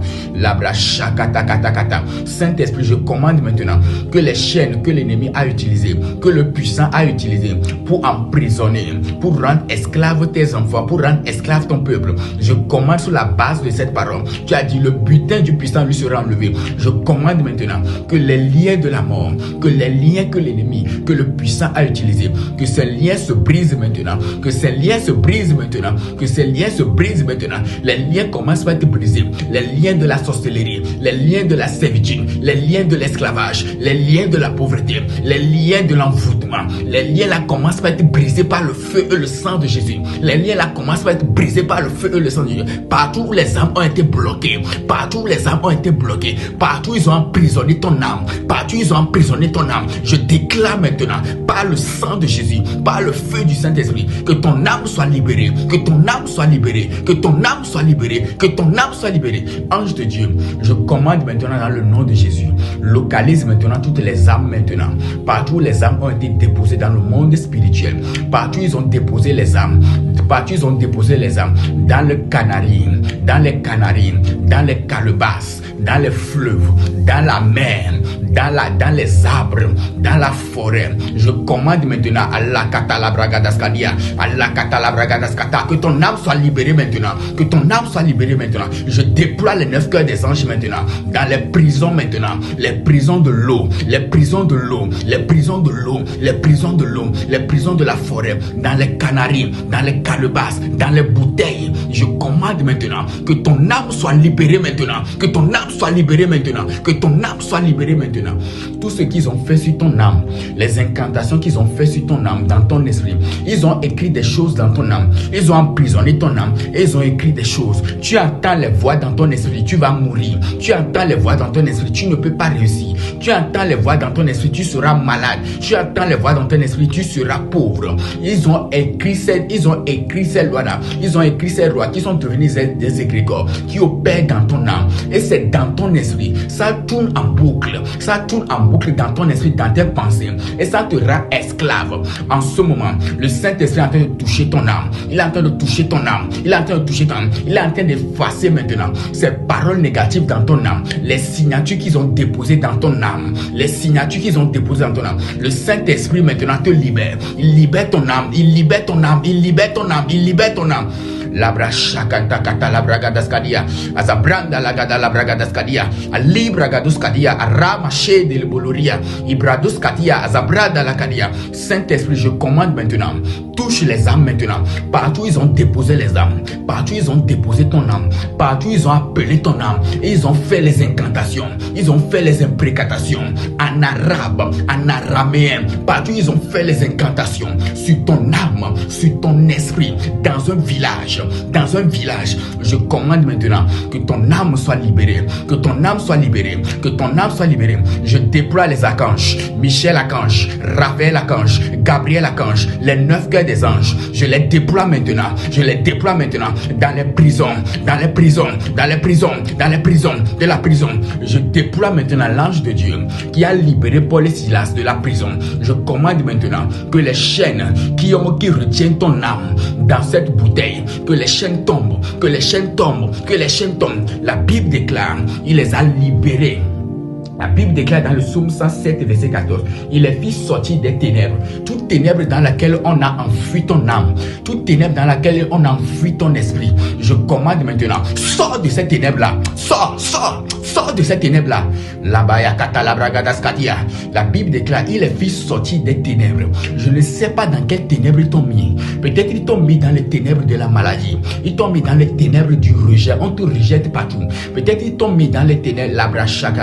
Saint-Esprit, je commande maintenant que les chaînes que l'ennemi a utilisées, que le puissant a utilisées pour emprisonner, pour rendre esclave tes enfants, pour rendre esclave ton peuple, je commande sur la base de cette parole. Tu as dit le butin du puissant lui sera enlevé. Je commande maintenant que les liens de la mort, que les liens que l'ennemi, que le puissant a utilisés, que ces liens se brisent maintenant, que Que ces liens se brisent maintenant. Que ces liens se brisent maintenant. Les liens commencent à être brisés. Les liens de la sorcellerie, les liens de la servitude, les liens de l'esclavage, les liens de la pauvreté, les liens de l'envoûtement. Les liens là commencent à être brisés par le feu et le sang de Jésus. Les liens là commencent à être brisés par le feu et le sang de Jésus. Partout où les âmes ont été bloquées, partout où les âmes ont été bloquées, partout où ils ont emprisonné ton âme, partout où ils ont emprisonné ton âme, je déclare maintenant, par le sang de Jésus, par le feu du Saint-Esprit, que ton âme soit libérée, que ton âme soit libérée, que ton âme soit libérée, que ton âme soit libérée. Ange de Dieu, je commande maintenant dans le nom de Jésus, localise maintenant toutes les âmes maintenant, partout où les âmes ont été déposées dans le monde spirituel, partout où ils ont déposé les âmes, partout où ils ont déposé les âmes, dans le Canari, dans les Canaries, dans les calebasses, dans les fleuves, dans la mer, dans les arbres, dans la forêt. Je commande maintenant à la Catalabragadaskadia, à la Catalabragadaskata, que ton âme soit libérée maintenant, que ton âme soit libérée maintenant. Je déploie les 9 cœurs des anges maintenant, dans les prisons maintenant, les prisons de l'eau, les prisons de l'eau, les prisons de l'eau, les prisons de l'eau, les prisons de la forêt, dans les Canaries, dans les calebasses, dans les bouteilles. Je commande maintenant que ton âme soit libérée maintenant, que ton âme soit libérée maintenant, que ton âme soit libérée maintenant. Tout ce qu'ils ont fait sur ton âme, les incantations qu'ils ont fait sur ton âme, dans ton esprit, ils ont écrit des choses dans ton âme, ils ont emprisonné ton âme, et ils ont écrit des choses. Tu entends les voix dans ton esprit, tu vas mourir. Tu entends les voix dans ton esprit, tu ne peux pas réussir. Tu entends les voix dans ton esprit, tu seras malade. Tu entends les voix dans ton esprit, tu seras pauvre. Ils ont écrit ces lois-là, ils ont écrit ces lois qui sont devenus des égrégores qui opèrent dans ton âme, et c'est dans ton esprit. Ça tourne en boucle, ça tourne en boucle dans ton esprit, dans tes pensées, et ça te rend esclave. En ce moment, le Saint-Esprit est en train de toucher ton âme, il est en train de toucher ton âme, il est en train de toucher ton âme, il est en train d'effacer maintenant ces paroles négatives dans ton âme, les signatures qu'ils ont déposées dans ton âme, les signatures qu'ils ont déposées dans ton âme. Le Saint-Esprit maintenant te libère, il libère ton âme, il libère ton âme, il libère ton âme, il libère ton âme. Labra shakanta kata labragadaskadia, azabranda lagada labragadaskadia, alibragaduskadia, arama shede leboloria, ibraduskadia, azabrada lakadia. Saint-Esprit, je commande maintenant, touche les âmes maintenant, partout ils ont déposé les âmes, partout ils ont déposé ton âme, partout ils ont appelé ton âme, et ils ont fait les incantations, ils ont fait les imprécations, en arabe, en araméen, partout ils ont fait les incantations sur ton âme, sur ton esprit, dans un village. Dans un village, je commande maintenant que ton âme soit libérée, que ton âme soit libérée, que ton âme soit libérée. Je déploie les archanges, Michel archange, Raphaël archange, Gabriel archange, les 9 cœurs des anges. Je les déploie maintenant, je les déploie maintenant dans les prisons, dans les prisons, dans les prisons, dans les prisons de la prison. Je déploie maintenant l'ange de Dieu qui a libéré Paul et Silas de la prison. Je commande maintenant que les chaînes qui retiennent ton âme dans cette bouteille, que les chaînes tombent, que les chaînes tombent, que les chaînes tombent. La Bible déclare, il les a libérés. La Bible déclare dans le psaume 107, verset 14, il est fit sortir des ténèbres, toute ténèbre dans laquelle on a enfui ton âme, toute ténèbre dans laquelle on a enfui ton esprit. Je commande maintenant, sors de cette ténèbre-là, sors de cette ténèbre-là. La Bible déclare, il est fit sortir des ténèbres. Je ne sais pas dans quelles ténèbres ils t'ont mis. Peut-être ils t'ont mis dans les ténèbres de la maladie, ils t'ont mis dans les ténèbres du rejet, on te rejette partout. Peut-être ils t'ont mis dans les ténèbres,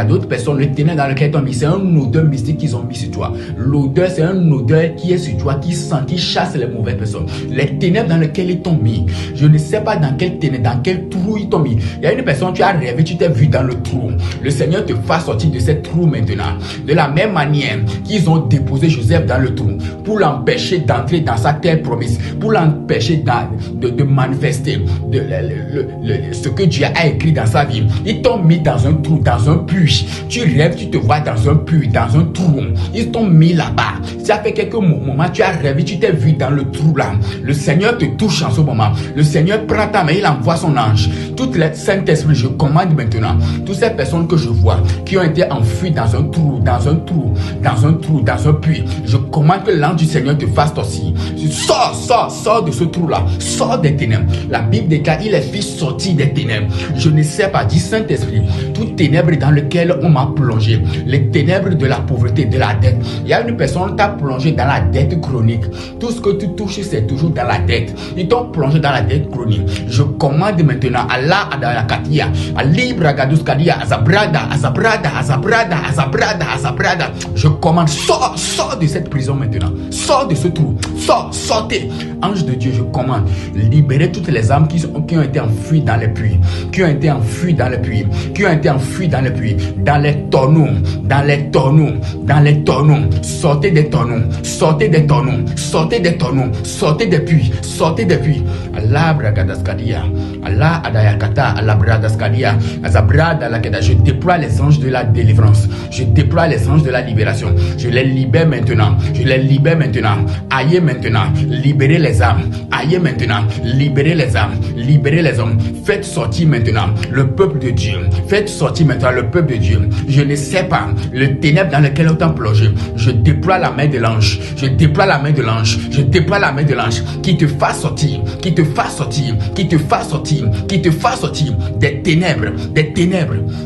d'autres personnes, les ténèbres dans lesquelles ils t'ont mis, c'est un odeur mystique qu'ils ont mis sur toi. L'odeur, c'est un odeur qui est sur toi, qui sent, qui chasse les mauvaises personnes. Les ténèbres dans lesquelles ils t'ont mis, je ne sais pas dans quel ténèbre, dans quel trou ils t'ont mis. Il y a une personne, tu as rêvé, tu t'es vu dans le trou. Le Seigneur te fasse sortir de cette trou maintenant. De la même manière qu'ils ont déposé Joseph dans le trou pour l'empêcher d'entrer dans sa terre promise, pour l'empêcher de manifester ce que Dieu a écrit dans sa vie. Ils t'ont mis dans un trou, dans un puits. Tu rêves, tu te vois dans un puits, dans un trou. Ils t'ont mis là-bas. Ça fait quelques moments, tu as rêvé, tu t'es vu dans le trou là. Le Seigneur te touche en ce moment. Le Seigneur prend ta main, il envoie son ange. Toutes les Saint-Esprit, je commande maintenant, toutes ces personnes que je vois, qui ont été enfuies dans un trou, dans un puits, je commande que l'ange du Seigneur te fasse sortir. Sors de ce trou-là, sors des ténèbres. La Bible déclare, il est fait sortir des ténèbres. Je ne sais pas, dit Saint-Esprit, toute ténèbre dans lequel on m'a plongé. Les ténèbres de la pauvreté, de la dette. Il y a une personne qui t'a plongé dans la dette chronique. Tout ce que tu touches, c'est toujours dans la dette. Ils t'ont plongé dans la dette chronique. Je commande maintenant Allah Adayakatia, Ali Bragaduskadia, Azabrada. Je commande, sors de cette prison maintenant. Sors de ce trou. Sortez. Ange de Dieu, je commande, libérez toutes les âmes qui ont été enfouies dans les puits, dans les tonneaux. Sortez des puits. Allah Bragadaskadia, Allah Adayakata, Allah Bradaskadia, Azabrada Lakeda. Je déploie les anges de la délivrance. Je déploie les anges de la libération. Je les libère maintenant. Aïe maintenant. Libérez les âmes. Aïe maintenant. Libérez les âmes. Faites sortir maintenant le peuple de Dieu. Je ne sais pas le ténèbre dans lequel on t'a plongé. Je déploie la main de l'ange. Qui te fasse sortir. Des ténèbres.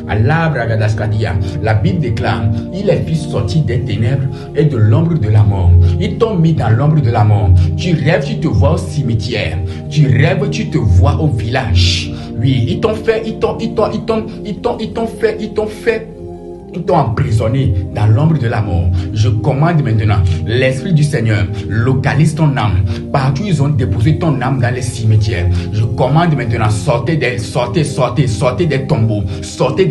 Allah Bragadaskadia. La Bible déclare, il est fils sorti des ténèbres et de l'ombre de la mort. Ils t'ont mis dans l'ombre de la mort. Tu rêves, tu te vois au cimetière. Tu rêves, tu te vois au village. Oui, ils t'ont emprisonné dans l'ombre de la mort. Je commande maintenant, l'Esprit du Seigneur localise ton âme. Partout ils ont déposé ton âme dans les cimetières. Je commande maintenant, sortez des tombeaux. Sortez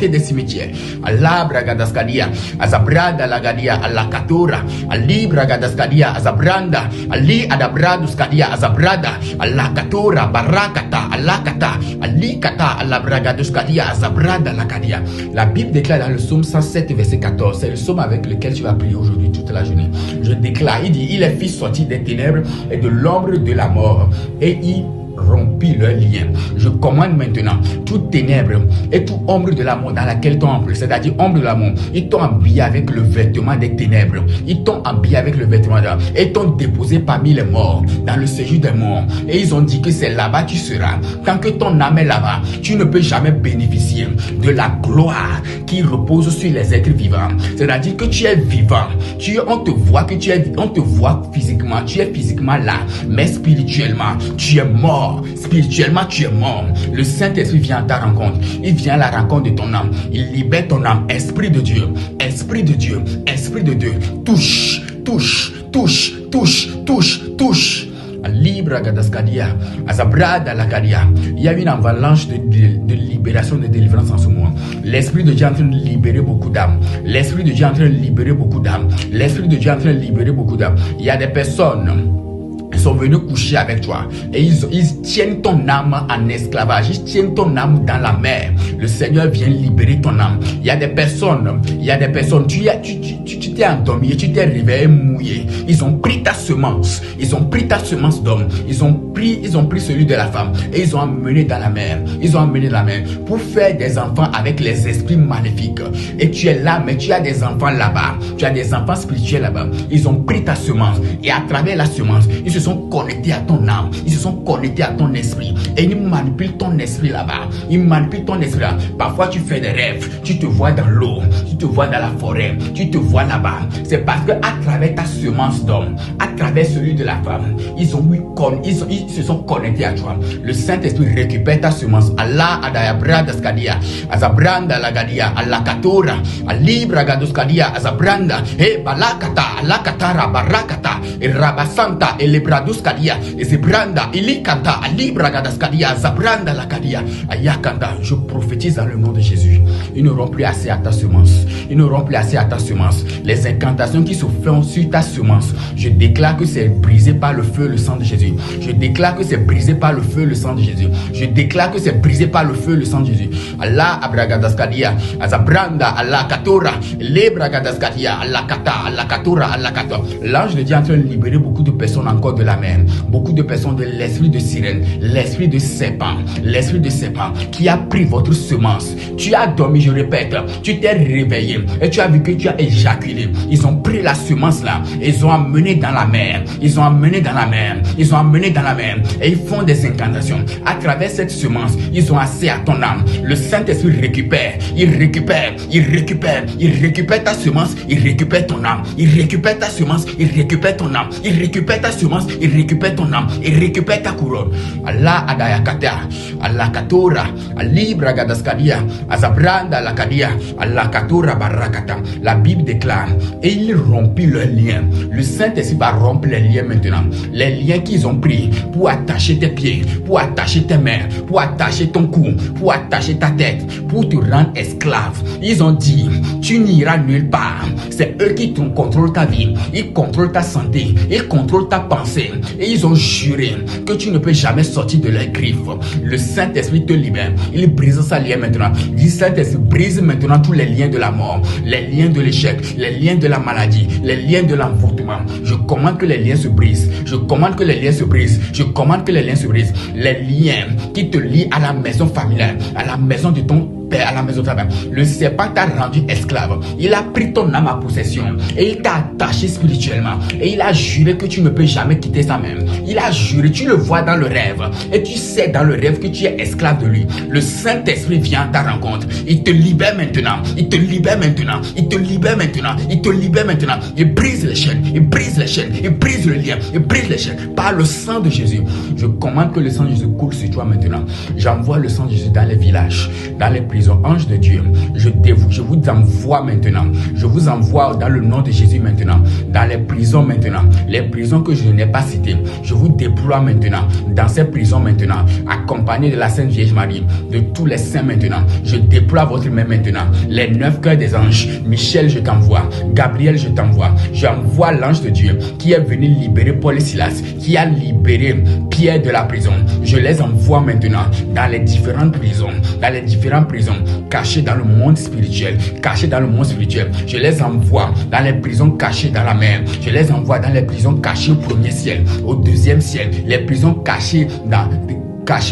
des cimetières. Allah Bragadaskadia, Azabrada Lagadia, Allah Katora, Ali Bragadaskadia, Azabranda, Ali Adabraduskadia, Azabrada, Allah Katora, Barakata, Allah Kata, Ali Kata, Allah Bragaduskadia, Azabrada Lagadia. La Bible déclare dans le psaume 107 verset 14, c'est le psaume avec lequel tu vas prier aujourd'hui toute la journée. Je déclare, il dit, il est fils sorti des ténèbres et de l'ombre de la mort, et il rompit leur lien. Je commande maintenant toute ténèbre et toute ombre de la mort dans laquelle t'ont empli, c'est-à-dire ombre de la mort, ils t'ont habillé avec le vêtement des ténèbres, et t'ont déposé parmi les morts dans le séjour des morts, et ils ont dit que c'est là-bas tu seras. Tant que ton âme est là-bas, tu ne peux jamais bénéficier de la gloire qui repose sur les êtres vivants. C'est-à-dire que tu es vivant, on te voit physiquement, tu es physiquement là, mais spirituellement tu es mort. Spirituellement tu es mort. Le Saint-Esprit vient à ta rencontre. Il vient à la rencontre de ton âme. Il libère ton âme. Esprit de Dieu. Touche. Libra Gadaskadia, Azabrada Lakadia. Il y a une avalanche de libération, de délivrance en ce moment. L'Esprit de Dieu est en train de libérer beaucoup d'âmes. Il y a des personnes qui sont venus coucher avec toi et ils tiennent ton âme en esclavage, ils tiennent ton âme dans la mer. Le Seigneur vient libérer ton âme. Il y a des personnes, tu t'es endormi, tu t'es réveillé mouillé. Ils ont pris ta semence d'homme, ils ont pris celui de la femme et ils ont emmené dans la mer. Pour faire des enfants avec les esprits maléfiques. Et tu es là, mais tu as des enfants là-bas, tu as des enfants spirituels là-bas. Ils ont pris ta semence et à travers la semence, ils se sont connectés à ton âme, ils se sont connectés à ton esprit et ils manipulent ton esprit là-bas. Parfois tu fais des rêves, tu te vois dans l'eau, tu te vois dans la forêt, tu te vois là-bas. C'est parce que à travers ta semence d'homme, à travers celui de la femme, ils se sont connectés à toi. Le Saint-Esprit récupère ta semence. Allah Adayabrada Skadia, Azabranda Lagadia, Allah Katora, Alibra Gadoskadia, Azabranda, Balakata, Allah Katara, Barakata, et Rabasanta, et Lebraduskadia, et Zebranda, Ilikanta, Alibra Gadaskadia, Zabranda Lagadia, Ayakanda. Je prophétise dans le nom de Jésus. Ils n'auront plus assez à ta semence. Les incantations qui se font sur ta semence, je déclare que c'est brisé par le feu, le sang de Jésus. Allah Abragadaskadia, Azabranda, Allah Katora, Lebragadaskadia, Allah Kata, Allah Katora, Allah Kata. L'ange de Dieu est en train de libérer beaucoup de personnes encore de la mer. Beaucoup de personnes de l'esprit de sirène, l'esprit de serpent qui a pris votre semence. Tu as dormi, je répète, tu t'es réveillé et tu as vu que tu as éjaculé. Ils ont pris la semence là, ils ont amené dans la mer, ils ont amené dans la mer et ils font des incantations. À travers cette semence, ils ont assez à ton âme. Le Saint-Esprit récupère ta semence, il récupère ton âme, il récupère ta semence, il récupère ton âme, il récupère ta semence, il récupère ton âme, il récupère ta couronne. Allah adayakata, Allah katora, Ali bragadaskadia, azabranda la kadia, Allah katora barakata. La Bible déclare, et il rompit leurs liens. Le Saint-Esprit va rompre les liens maintenant. Les liens qu'ils ont pris pour attacher tes pieds, pour attacher tes mains, pour attacher ton cou, pour attacher ta tête, pour te rendre esclave. Ils ont dit, tu n'iras nulle part. C'est eux qui contrôlent ta vie, ils contrôlent ta santé, ils contrôlent ta pensée. Et ils ont juré que tu ne peux jamais sortir de leurs griffes. Le Saint-Esprit te libère. Il brise sa lien maintenant. Dis Saint-Esprit, brise maintenant tous les liens de la mort, les liens de l'échec, les liens de la maladie, les liens de l'envoûtement. Je commande que les liens se brisent. Je commande que les liens se brisent. Je commande que les liens se brisent. Les liens qui te lient à la maison familiale, à la maison de ton père, à la maison de ta mère. Le serpent t'a rendu esclave. Il a pris ton âme à possession et il t'a attaché spirituellement. Et il a juré que tu ne peux jamais quitter sa main. Il a juré, tu le vois dans le rêve. Et tu sais dans le rêve que tu es esclave de lui. Le Saint-Esprit vient à ta rencontre. Il te libère maintenant. Il te libère maintenant. Il te libère maintenant. Il te libère maintenant. Il brise les chaînes. Il brise les chaînes. Il brise le lien. Il brise les chaînes. Par le sang de Jésus. Je commande que le sang de Jésus coule sur toi maintenant. J'envoie le sang de Jésus dans les villages, dans les prisons. Ange de Dieu, je vous envoie maintenant. Je vous envoie dans le nom de Jésus maintenant. Dans les prisons maintenant. Les prisons que je n'ai pas citées. Je vous déploie maintenant. Dans ces prisons maintenant. Accompagné de la Sainte Vierge Marie. De tous les saints maintenant. Je déploie votre main maintenant. Les 9 cœurs des anges. Michel, je t'envoie. Gabriel, je t'envoie. J'envoie l'ange de Dieu qui est venu libérer Paul et Silas. Qui a libéré Pierre de la prison. Je les envoie maintenant dans les différentes prisons. Dans les différentes prisons. Cachés dans le monde spirituel. Cachés dans le monde spirituel. Je les envoie dans les prisons cachées dans la mer. Je les envoie dans les prisons cachées au premier ciel. Au deuxième ciel. Les prisons cachées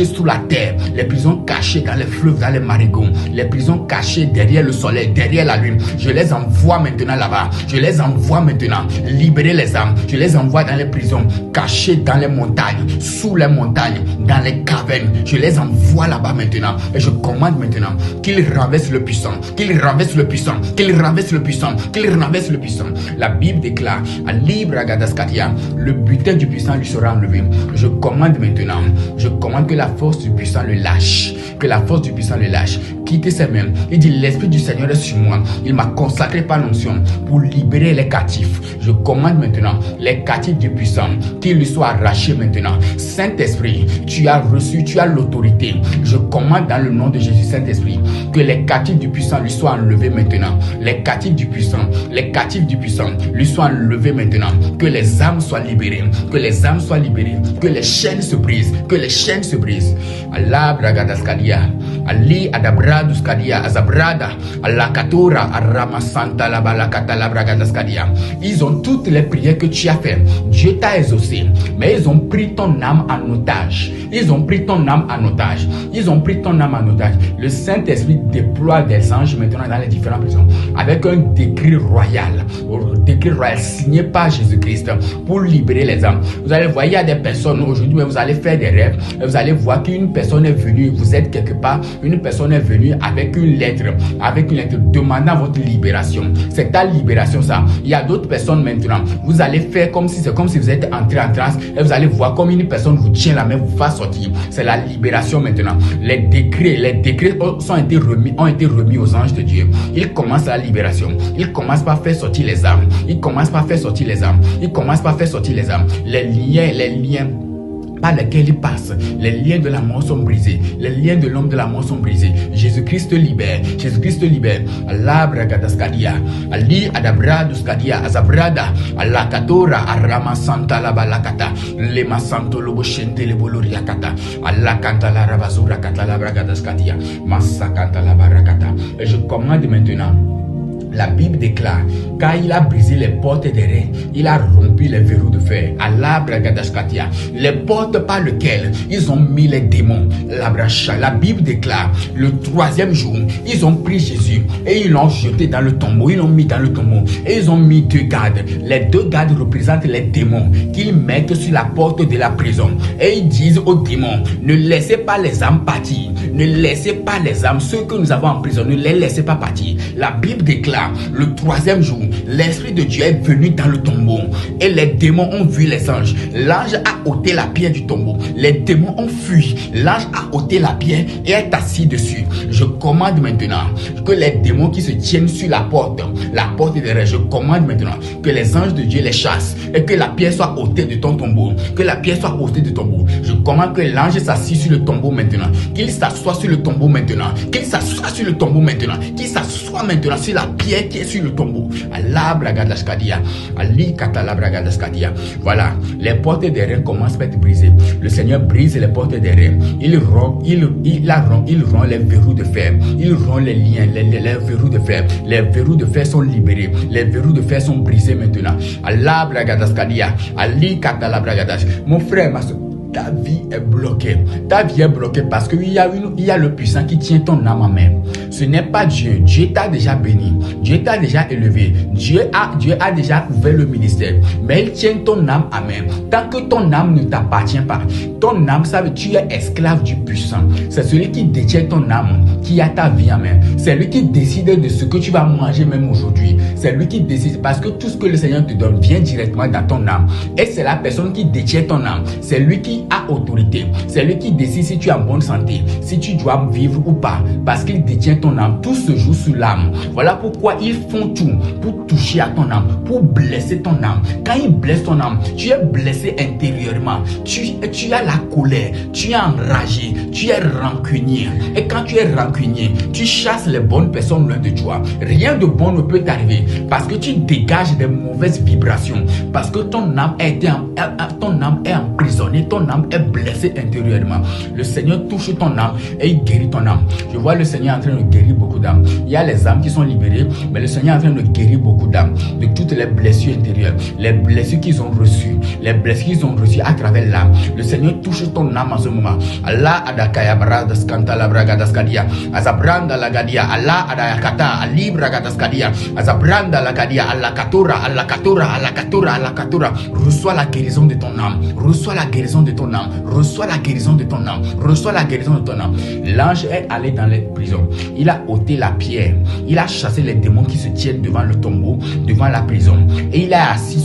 sous la terre, les prisons cachées dans les fleuves, dans les marigots, les prisons cachées derrière le soleil, derrière la lune. Je les envoie maintenant là-bas. Je les envoie maintenant libérer les âmes. Je les envoie dans les prisons cachées dans les montagnes, sous les montagnes, dans les cavernes. Je les envoie là-bas maintenant. Et je commande maintenant qu'ils renversent le puissant, qu'ils renversent le puissant, qu'ils renversent le puissant, qu'ils renversent le puissant. La Bible déclare à Libre Agadaskatia, le butin du puissant lui sera enlevé. Je commande maintenant, je commande que la force du puissant le lâche. Que la force du puissant le lâche. Quittez ses mains. Il dit, l'Esprit du Seigneur est sur moi. Il m'a consacré par l'onction pour libérer les captifs. Je commande maintenant les captifs du puissant qu'ils lui soient arrachés maintenant. Saint-Esprit, tu as reçu, tu as l'autorité. Je commande dans le nom de Jésus, Saint-Esprit, que les captifs du puissant lui soient enlevés maintenant. Les captifs du puissant lui soient enlevés maintenant. Que les âmes soient libérées. Que les âmes soient libérées. Que les chaînes se brisent. Que les chaînes se brisent. Allah bragadaskadia. Ali adabraduskadia. Azabrada. Allah katora. Arama santa la balakata la bragadaskadia. Ils ont toutes les prières que tu as fait. Dieu t'a exaucé. Mais ils ont pris ton âme en otage. Ils ont pris ton âme en otage. Ils ont pris ton âme en otage. Le Saint-Esprit déploie des anges maintenant dans les différentes prisons. Avec un décret royal. Décret royal signé par Jésus-Christ pour libérer les âmes. Vous allez voir, il y a des personnes aujourd'hui, mais vous allez faire des rêves. Et vous allez voir qu'une personne est venue, vous êtes quelque part, une personne est venue avec une lettre demandant votre libération. C'est ta libération ça. Il y a d'autres personnes maintenant. Vous allez faire comme si vous êtes entré en transe et vous allez voir comme une personne vous tient la main, vous fait sortir. C'est la libération maintenant. Les décrets ont été remis aux anges de Dieu. Ils commencent la libération. Ils commencent par faire sortir les âmes. Ils commencent par faire sortir les âmes. Ils commencent par faire sortir les âmes. Les liens par lesquels il passe. Les liens de la mort sont brisés. Les liens de l'homme de la mort sont brisés. Jésus-Christ te libère. Jésus-Christ te libère. Allah bragadaskadia. Ali adabraduskadia. Azabrada. Allah katora. Arama santa la balakata. Lema santo lobo shente le boloriakata. Allah kanta la rabazura kata la bragadaskadia. Massa kanta la barakata. Et je commande maintenant La Bible déclare, car il a brisé les portes des reins, il a rompu les verrous de fer. Allah bragadashkatia, les portes par lesquelles ils ont mis les démons. La Bible déclare, le 3e jour, ils ont pris Jésus et ils l'ont jeté dans le tombeau. Ils l'ont mis dans le tombeau et ils ont mis 2 gardes. Les 2 gardes représentent les démons qu'ils mettent sur la porte de la prison. Et ils disent aux démons, ne laissez pas les âmes partir. Ne laissez pas les âmes, ceux que nous avons en prison, ne les laissez pas partir. La Bible déclare, le 3e jour, l'Esprit de Dieu est venu dans le tombeau et les démons ont vu les anges. L'ange a ôté la pierre du tombeau. Les démons ont fui. L'ange a ôté la pierre et est assis dessus. Je commande maintenant que les démons qui se tiennent sur la porte des reins, je commande maintenant que les anges de Dieu les chassent et que la pierre soit ôtée de ton tombeau. Que la pierre soit ôtée de ton tombeau. Je commande que l'ange s'assied sur le tombeau maintenant. Qu'il s'assoie sur le tombeau maintenant. Qu'il s'assoie sur le tombeau maintenant. Qu'il s'assoie maintenant sur la pierre qui est sur le tombeau. Allah bragadashkadia. Ali katala bragadashkadia. Voilà, les portes des reins commencent à être brisées. Le Seigneur brise les portes des reins. Il rompt les verrous de fer. Il rompt les liens, les verrous de fer. Les verrous de fer sont libérés. Les verrous de fer sont brisés maintenant. Allah bragadashkadia. Ali katala bragadash. Mon frère, ma soeur, ta vie est bloquée. Ta vie est bloquée parce qu'il y a le puissant qui tient ton âme en main. Ce n'est pas Dieu. Dieu t'a déjà béni. Dieu t'a déjà élevé. Dieu a déjà ouvert le ministère. Mais il tient ton âme en main. Tant que ton âme ne t'appartient pas, ton âme, ça veut dire que tu es esclave du puissant. C'est celui qui détient ton âme, qui a ta vie en main. C'est lui qui décide de ce que tu vas manger même aujourd'hui. C'est lui qui décide parce que tout ce que le Seigneur te donne vient directement dans ton âme. Et c'est la personne qui détient ton âme. C'est lui qui a autorité. C'est lui qui décide si tu es en bonne santé, si tu dois vivre ou pas, parce qu'il détient ton âme. Tout se joue sur l'âme. Voilà pourquoi ils font tout pour toucher à ton âme, pour blesser ton âme. Quand ils blessent ton âme, tu es blessé intérieurement. Tu as la colère, tu es enragé, tu es rancunier. Et quand tu es rancunier, tu chasses les bonnes personnes loin de toi. Rien de bon ne peut t'arriver parce que tu dégages des mauvaises vibrations, parce que ton âme est emprisonnée, ton âme est blessée intérieurement. Le Seigneur touche ton âme et il guérit ton âme. Je vois le Seigneur en train de guérir beaucoup d'âmes. Il y a les âmes qui sont libérées, mais le Seigneur est en train de guérir beaucoup d'âmes de toutes les blessures intérieures, les blessures qu'ils ont reçues, les blessures qu'ils ont reçues à travers l'âme. Le Seigneur touche ton âme en ce moment. Allah adakaya bradas kantala bragadaskadia, azabranda lagadia, Allah adakata, ali bragadaskadia, azabranda lagadia, Allah katura. Reçois la guérison de ton âme. Reçois la guérison de ton âme. Reçois la guérison de ton âme. Reçois la guérison de ton âme. L'ange est allé dans les prisons. Il a ôté la pierre. Il a chassé les démons qui se tiennent devant le tombeau, devant la prison. Et il a assis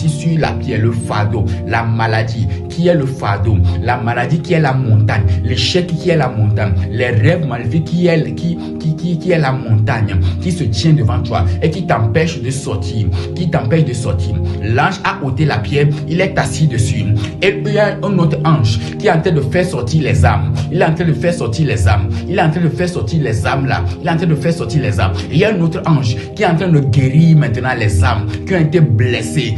sur la pierre, le fardeau, la maladie qui est le fardeau, la maladie qui est la montagne, l'échec qui est la montagne, les rêves maléfiques qui est la montagne, qui se tient devant toi et qui t'empêche de sortir, L'ange a ôté la pierre, il est assis dessus. Et il y a un autre ange qui est en train de faire sortir les âmes. Il est en train de faire sortir les âmes. Il est en train de faire sortir les âmes là. Il est en train de faire sortir les âmes. Et il y a un autre ange qui est en train de guérir maintenant les âmes qui ont été blessées,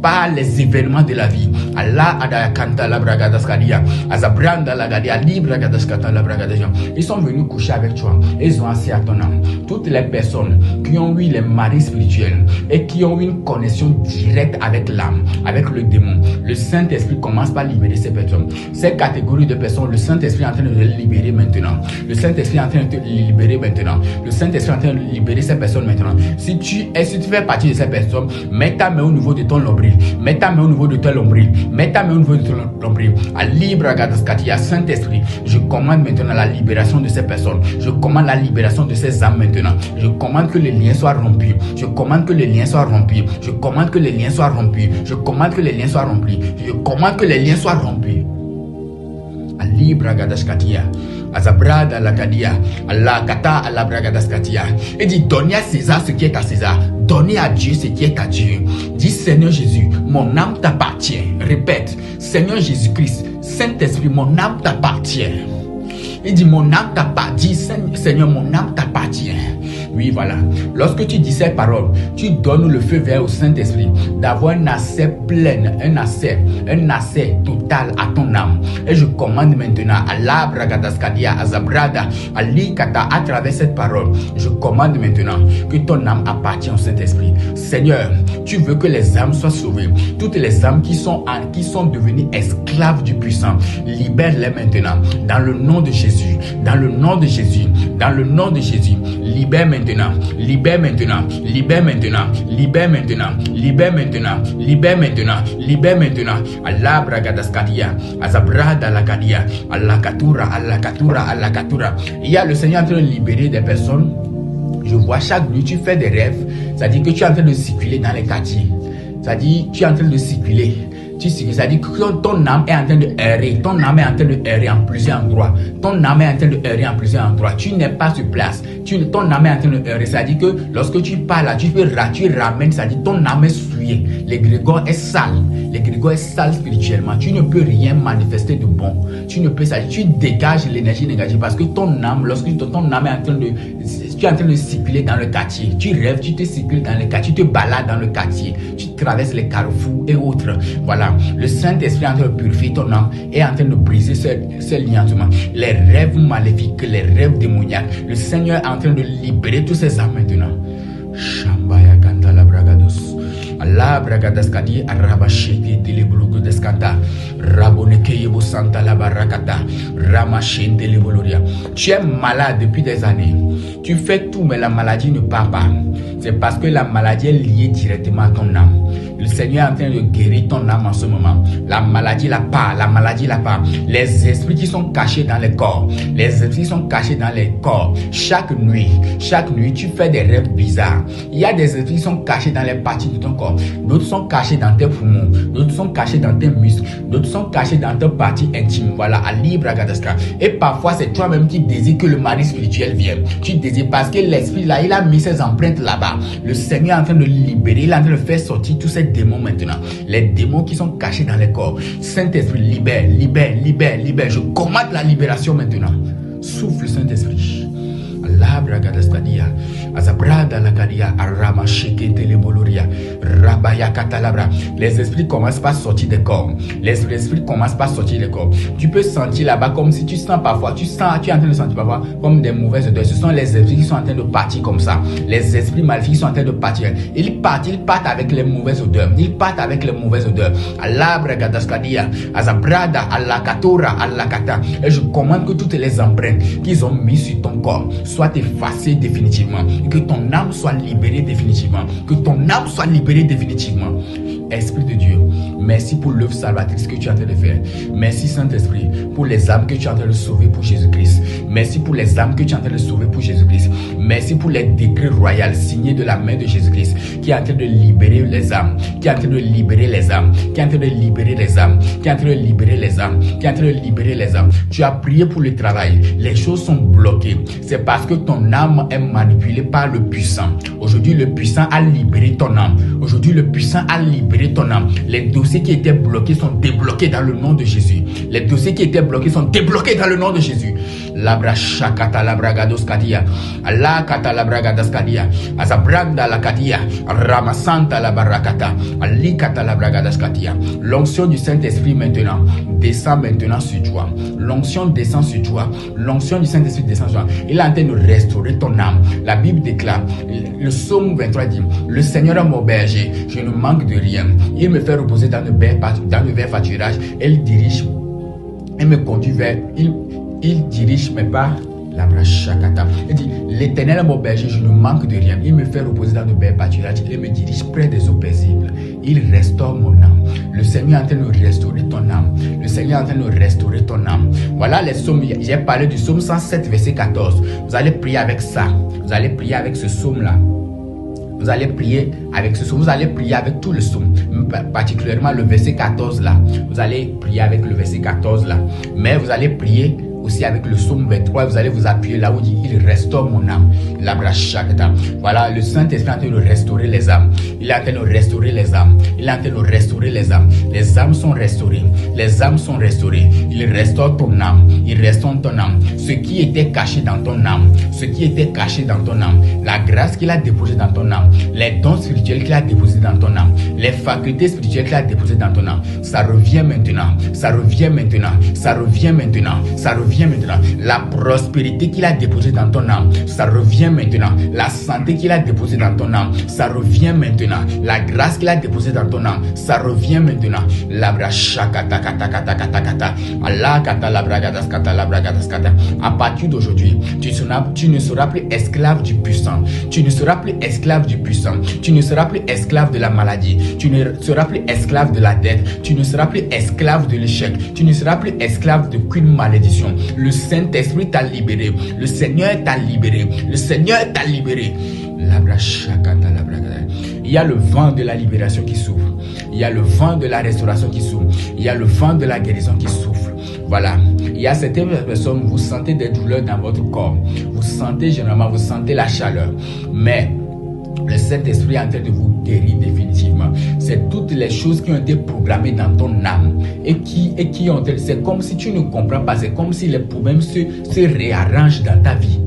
par les événements de la vie. Allah adakanta la bragadaskadia, azabranda la gadia, libragadaskata la bragadasia. Ils sont venus coucher avec toi et ils ont assis à ton âme. Toutes les personnes qui ont eu les maris spirituels et qui ont eu une connexion directe avec l'âme, avec le démon, le Saint-Esprit commence par libérer ces personnes. Ces catégories de personnes, le Saint-Esprit est en train de les libérer maintenant. Le Saint-Esprit est en train de te libérer maintenant. Le Saint-Esprit est en train de libérer ces personnes maintenant. Si tu fais partie de ces personnes, mets ta main au niveau de ton nombril. Mets ta main au niveau de ton nombril. Mets ta main au niveau de ton nombril. À Libragadaskatia, Saint-Esprit, je commande maintenant la libération de ces personnes. Je commande la libération de ces âmes maintenant. Je commande que les liens soient rompus. Je commande que les liens soient rompus. Je commande que les liens soient rompus. Je commande que les liens soient rompus. Je commande que les liens soient rompus. À Libragadaskatia. Azabrada la Kadia, Allah Kata Allah Bragadaskatia. Et dit donnez à César ce qui est à César, donnez à Dieu ce qui est à Dieu. Dis Seigneur Jésus, mon âme t'appartient. Répète, Seigneur Jésus-Christ, Saint-Esprit, mon âme t'appartient. Il dit mon âme t'appartient. Seigneur, mon âme t'appartient. Oui, voilà. Lorsque tu dis ces paroles, tu donnes le feu vert au Saint-Esprit d'avoir un accès plein, un accès total à ton âme. Et je commande maintenant à l'Abragadaskadia, à Zabrada, à l'Ikata, à travers cette parole, je commande maintenant que ton âme appartient au Saint-Esprit. Seigneur, tu veux que les âmes soient sauvées. Toutes les âmes qui sont devenues esclaves du puissant, libère-les maintenant. Dans le nom de Jésus, dans le nom de Jésus, dans le nom de Jésus, libère maintenant, libère maintenant, libère maintenant, libère maintenant, libère maintenant, libère maintenant, libère maintenant. Allah bragadaskadia, azabrada la kadia, Allah katura, Allah katura, Allah katura. Il y a le Seigneur en train de libérer des personnes. Je vois chaque nuit tu fais des rêves, c'est-à-dire que tu es en train de circuler dans les quartiers. C'est-à-dire tu es en train de circuler. C'est-à-dire que ton âme est en train de errer. Ton âme est en train de errer en plusieurs endroits. Ton âme est en train de errer en plusieurs endroits. Tu n'es pas sur place. Ton âme est en train de errer. C'est-à-dire que lorsque tu parles, tu ramènes. C'est-à-dire ton âme est souillée. L'égrégore est sale. L'égrégore est sale spirituellement. Tu ne peux rien manifester de bon. Tu ne peux, tu dégages l'énergie négative parce que ton âme, lorsque ton âme est en train de... Tu es en train de circuler dans le quartier. Tu rêves, tu te circules dans le quartier. Tu te balades dans le quartier. Tu traverses les carrefours et autres. Voilà. Le Saint-Esprit est en train de purifier ton âme et en train de briser ce liantement. Les rêves maléfiques, les rêves démoniaques. Le Seigneur est en train de libérer tous ces âmes maintenant. Shambaya Kantala Bragados. Allah Bragadaskadi Arabashiki Telebuluku Deskanta Raboneke Yebo Santa la Barakata Ramashin Teleboloria. Tu es malade depuis des années. Tu fais tout, mais la maladie ne part pas. C'est parce que la maladie est liée directement à ton âme. Le Seigneur est en train de guérir ton âme en ce moment. La maladie la part, la maladie la part. Les esprits qui sont cachés dans les corps, les esprits qui sont cachés dans les corps. Chaque nuit, tu fais des rêves bizarres. Il y a des esprits qui sont cachés dans les parties de ton corps. D'autres sont cachés dans tes poumons. D'autres sont cachés dans tes muscles. D'autres sont cachés dans tes parties intimes. Voilà, à libre à Gadaska. Et parfois, c'est toi-même qui désires que le mari spirituel vienne. Tu désires parce que l'esprit là, il a mis ses empreintes là-bas. Le Seigneur est en train de libérer, il est en train de faire sortir tous ces démons maintenant. Les démons qui sont cachés dans les corps. Saint-Esprit, libère, libère, libère, libère. Je commande la libération maintenant. Souffle, Saint-Esprit. Allah bragadaskadia, azabrada la kadia, arama sheke teleboloria, rabaya katalabra. Les esprits commencent pas à sortir des corps. Les esprits commencent pas à sortir des corps. Tu peux sentir là-bas comme si tu sens parfois, tu es en train de sentir parfois comme des mauvaises odeurs. Ce sont les esprits qui sont en train de partir comme ça. Les esprits maléfiques sont en train de partir. Ils partent avec les mauvaises odeurs. Ils partent avec les mauvaises odeurs. Allah bragadaskadia, azabrada, Allah katora, Allah kata. Et je commande que toutes les empreintes qu'ils ont mis sur ton corps soit effacé définitivement, que ton âme soit libérée définitivement, que ton âme soit libérée définitivement. Esprit de Dieu, merci pour l'œuvre salvatrice que tu es en train de faire. Merci Saint-Esprit pour les âmes que tu es en train de sauver pour Jésus-Christ. Merci pour les âmes que tu es en train de sauver pour Jésus-Christ. Merci pour les décrets royaux signés de la main de Jésus-Christ qui est en train de libérer les âmes, qui est en train de libérer les âmes, qui est en train de libérer les âmes, qui est en train de libérer les âmes, qui est en train de libérer les âmes. Tu as prié pour le travail, les choses sont bloquées. C'est parce que ton âme est manipulée par le puissant. Aujourd'hui, le puissant a libéré ton âme. Aujourd'hui, le puissant a libéré ton âme. Les dossiers qui étaient bloqués sont débloqués dans le nom de Jésus. Les dossiers qui étaient bloqués sont débloqués dans le nom de Jésus. Labra shakata labragados kadia, Allah kata labragadas kadia, azabranda la kadia, ramasanta la barakata, Ali kata labragadas kadia. L'onction du Saint-Esprit maintenant descend maintenant sur toi. L'onction descend sur toi. L'onction du Saint-Esprit descend sur toi. Il est en train de restaurer ton âme. La Bible déclare, le psaume 23 dit, le Seigneur est mon berger, je ne manque de rien. Il me fait reposer dans le vert pâturage. Il dirige, il me conduit vers, il dirige mes pas. Il dit, l'Éternel est mon berger, je ne manque de rien. Il me fait reposer dans le vert pâturage. Il me dirige près des eaux paisibles. Il restaure mon âme. Le Seigneur est en train de restaurer ton âme. Le Seigneur est en train de restaurer ton âme. Voilà les psaumes. J'ai parlé du psaume 107, verset 14. Vous allez prier avec ça. Vous allez prier avec ce psaume-là. Vous allez prier avec ce psaume. Vous allez prier avec tout le psaume. Particulièrement le verset 14 là. Vous allez prier avec le verset 14 là. Mais vous allez prier aussi avec le psaume 23, vous allez vous appuyer là où il dit, il restaure mon âme. Voilà, le Saint-Esprit est en train de restaurer les âmes. Il est en train de restaurer les âmes. Il est en train de restaurer les âmes. Les âmes sont restaurées. Les âmes sont restaurées. Il restaure ton âme. Il restaure ton âme. Ce qui était caché dans ton âme. Ce qui était caché dans ton âme. La grâce qu'il a déposée dans ton âme. Les dons spirituels qu'il a déposés dans ton âme. Les facultés spirituelles qu'il a déposées dans ton âme. Ça revient maintenant. Ça revient maintenant. Ça revient maintenant. Ça revient maintenant. La prospérité qu'il a déposée dans ton âme. Ça revient maintenant. La santé qu'il a déposée dans ton âme. Ça revient maintenant. La grâce qu'il a déposée dans ton âme. Ça revient maintenant. À partir d'aujourd'hui, tu ne seras plus esclave du puissant. Tu ne seras plus esclave du puissant. Tu ne seras plus esclave de la maladie. Tu ne seras plus esclave de la dette. Tu ne seras plus esclave de l'échec. Tu ne seras plus esclave d'aucune malédiction. Le Saint-Esprit t'a libéré. Le Seigneur t'a libéré. Le Seigneur t'a libéré. Il y a le vent de la libération qui souffle. Il y a le vent de la restauration qui souffle. Il y a le vent de la guérison qui souffle. Voilà. Il y a certaines personnes, vous sentez des douleurs dans votre corps. Vous sentez généralement, vous sentez la chaleur. Mais le Saint-Esprit est en train de vous guérir définitivement. C'est toutes les choses qui ont été programmées dans ton âme et qui ont été... C'est comme si tu ne comprends pas. C'est comme si les problèmes se réarrangent dans ta vie.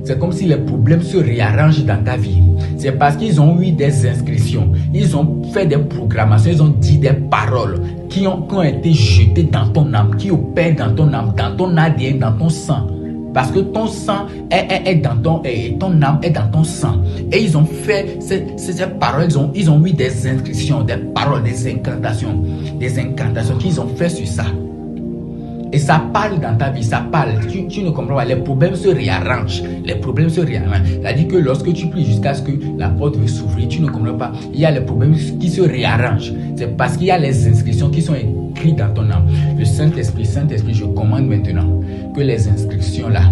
C'est comme si les problèmes se réarrangent dans ta vie. C'est parce qu'ils ont eu des inscriptions. Ils ont fait des programmations. Ils ont dit des paroles qui ont été jetées dans ton âme, qui opèrent dans ton âme, dans ton ADN, dans ton sang. Parce que ton sang est dans ton âme est dans ton sang. Et ils ont fait ces paroles, ils ont eu des inscriptions, des paroles, des incantations qu'ils ont fait sur ça. Et ça parle dans ta vie, ça parle. Tu ne comprends pas. Les problèmes se réarrangent. Les problèmes se réarrangent. C'est-à-dire que lorsque tu pries jusqu'à ce que la porte veut s'ouvrir, tu ne comprends pas. Il y a les problèmes qui se réarrangent. C'est parce qu'il y a les inscriptions qui sont écrites dans ton âme. Le Saint-Esprit, je commande maintenant que les inscriptions là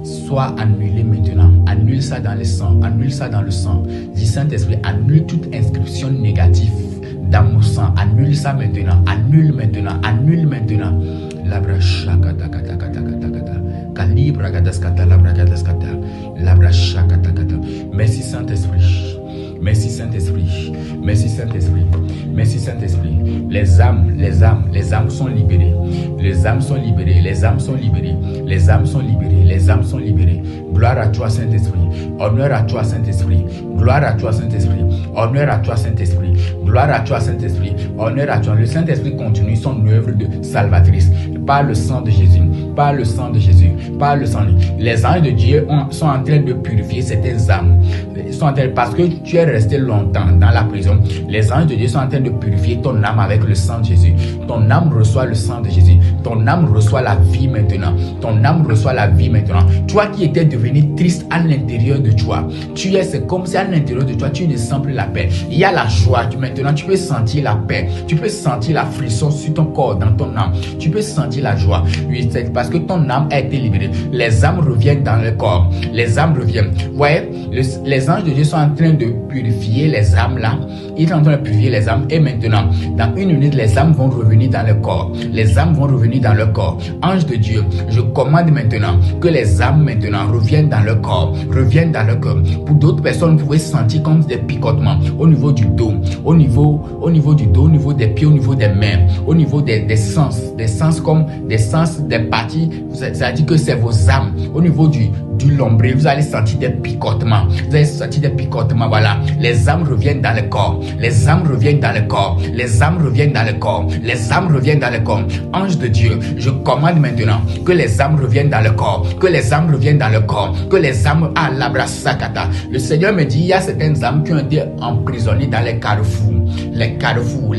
soient annulées maintenant. Annule ça dans le sang. Annule ça dans le sang. Dis Saint-Esprit, annule toute inscription négative dans mon sang. Annule ça maintenant. Annule maintenant. Annule maintenant. Merci Saint-Esprit. Merci Saint-Esprit. Merci Saint-Esprit. Merci Saint-Esprit. Les âmes sont libérées. Les âmes sont libérées. Les âmes sont libérées. Les âmes sont libérées. Les âmes sont libérées. Gloire à toi Saint-Esprit. Honneur à toi Saint-Esprit. Gloire à toi Saint-Esprit. Honneur à toi Saint-Esprit. Gloire à toi Saint-Esprit. Honneur à toi. Le Saint-Esprit continue son œuvre de salvatrice. Par le sang de Jésus. Par le sang de Jésus. Par le sang. Les anges de Dieu sont en train de purifier certaines âmes. Parce que tu es resté longtemps dans la prison. Les anges de Dieu sont en train de purifier ton âme avec le sang de Jésus. Ton âme reçoit le sang de Jésus. Ton âme reçoit la vie maintenant. Ton âme reçoit la vie maintenant. Toi qui étais devenu triste à l'intérieur de toi, c'est comme si à l'intérieur de toi, tu ne sens plus la paix. Il y a la joie. Maintenant, tu peux sentir la paix. Tu peux sentir la frisson sur ton corps, dans ton âme. Tu peux sentir la joie. Oui, c'est parce que ton âme a été libérée. Les âmes reviennent dans le corps. Les âmes reviennent. Vous voyez, les anges de Dieu sont en train de purifier les âmes là. Ils sont en train de purifier les âmes. Et maintenant, dans une minute, les âmes vont revenir dans le corps. Les âmes vont revenir dans le corps. Ange de Dieu, je commande maintenant que les âmes maintenant reviennent dans le corps. Reviennent dans le corps. Pour d'autres personnes, vous pouvez sentir comme des picotements au niveau du dos, au niveau du dos, au niveau des pieds, au niveau des mains, au niveau des sens comme des sens des parties. C'est-à-dire que c'est vos âmes. Au niveau du lombril, vous allez sentir des picotements. Vous allez sentir des picotements. Voilà. Les âmes reviennent dans le corps. Les âmes reviennent dans le corps. Les âmes reviennent dans le corps. Les âmes reviennent dans le corps. Ange de Dieu, je commande maintenant que les âmes reviennent dans le corps. Que les âmes reviennent dans le corps. Que les âmes à l'abrasakata. Le Seigneur me dit, il y a certaines âmes qui ont été emprisonnées dans les carrefours. Les carrefours.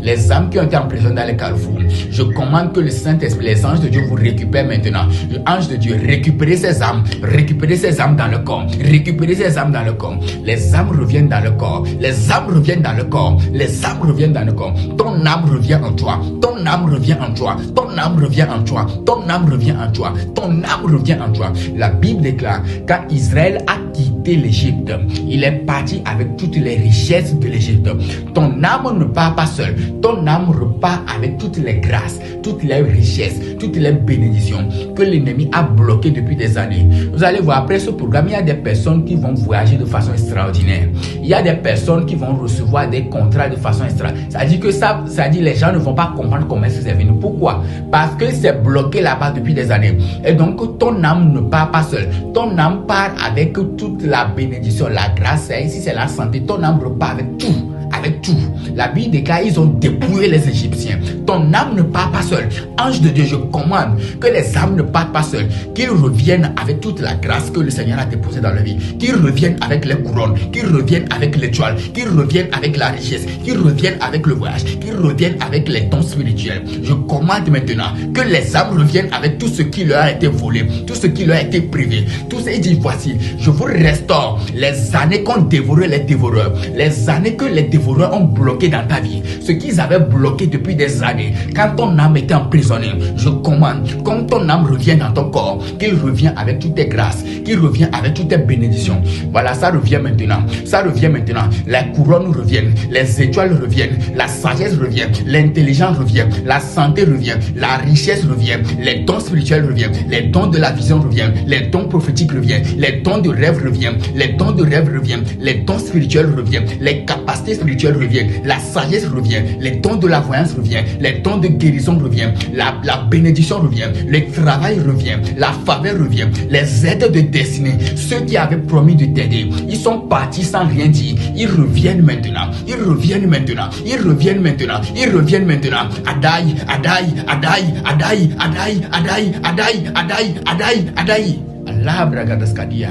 Les âmes qui ont été emprisonnées dans les carrefours. Je commande que le Saint-Esprit, les anges de Dieu vous récupèrent maintenant. Le ange de Dieu, récupérez ces âmes. Récupérez ces âmes dans le corps. Récupérez ces âmes dans le corps. Les âmes reviennent dans le corps. Les âmes reviennent dans le corps. Les âmes reviennent dans le corps. Ton âme revient en toi. Ton âme revient en toi. Ton âme revient en toi. Ton âme revient en toi. Ton âme revient en toi. La Bible déclare quand Israël a quitté quitté l'Égypte. Il est parti avec toutes les richesses de l'Égypte. Ton âme ne part pas seule. Ton âme repart avec toutes les grâces, toutes les richesses, toutes les bénédictions que l'ennemi a bloquées depuis des années. Vous allez voir, après ce programme, il y a des personnes qui vont voyager de façon extraordinaire. Il y a des personnes qui vont recevoir des contrats de façon extraordinaire. Ça dit que les gens ne vont pas comprendre comment c'est venu. Pourquoi? Parce que c'est bloqué là-bas depuis des années. Et donc, ton âme ne part pas seule. Ton âme part avec toute la bénédiction, la grâce. Et ici, c'est la santé. Ton âme repart avec tout. Avec tout. La Bible déclare, ils ont dépouillé les Égyptiens. Ton âme ne part pas seule. Ange de Dieu, je commande que les âmes ne partent pas seules. Qu'ils reviennent avec toute la grâce que le Seigneur a déposée dans leur vie. Qu'ils reviennent avec les couronnes. Qu'ils reviennent avec l'étoile. Qu'ils reviennent avec la richesse. Qu'ils reviennent avec le voyage. Qu'ils reviennent avec les dons spirituels. Je commande maintenant que les âmes reviennent avec tout ce qui leur a été volé. Tout ce qui leur a été privé. Tout ce qui dit, voici, je vous restaure les années qu'ont dévoré les dévoreurs. Les années que les dévoreurs ont bloqué dans ta vie, ce qu'ils avaient bloqué depuis des années, quand ton âme était emprisonnée, je commande, comme ton âme revient dans ton corps, qu'il revienne avec toutes tes grâces, qu'il revienne avec toutes tes bénédictions. Voilà, ça revient maintenant, ça revient maintenant. Les couronnes reviennent, les étoiles reviennent, la sagesse revient, l'intelligence revient, la santé revient, la richesse revient, les dons spirituels reviennent, les dons de la vision reviennent, les dons prophétiques reviennent, les dons de rêve reviennent, les dons de rêve reviennent, les dons spirituels reviennent, les capacités spirituelles reviennent, la sagesse revient, les dons de la voyance reviennent, les dons de guérison reviennent, la bénédiction revient, le travail revient, la faveur revient, les aides de destinée, ceux qui avaient promis de t'aider, ils sont partis sans rien dire, ils reviennent maintenant, ils reviennent maintenant, ils reviennent maintenant, ils reviennent maintenant. Adai, Adai, Adai, Adai, Adai, Adai, Adai, Adai, Adai, Adai. Allah bragadaskadia.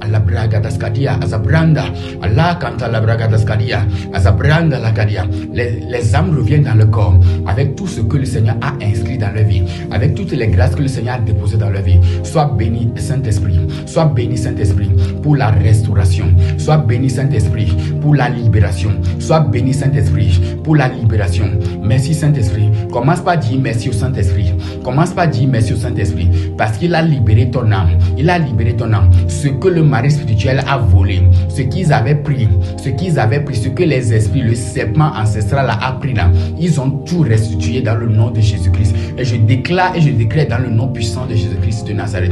Allah bragadaskadia, azabranda, Allah kanta la bragadaskadia, azabranda la kadia. Les âmes reviennent dans le corps avec tout ce que le Seigneur a inscrit dans leur vie, avec toutes les grâces que le Seigneur a déposées dans leur vie. Sois béni Saint-Esprit, sois béni Saint-Esprit pour la restauration, sois béni Saint-Esprit pour la libération, sois béni Saint-Esprit pour la libération. Merci Saint-Esprit. Commence par dire merci au Saint-Esprit. Commence par dire merci au Saint-Esprit parce qu'il a libéré ton âme. Il a libéré ton âme. Ce que le mari spirituel a volé, ce qu'ils avaient pris, ce que les esprits, le serpent ancestral a pris là, ils ont tout restitué dans le nom de Jésus-Christ. Et je déclare et je décrète dans le nom puissant de Jésus-Christ de Nazareth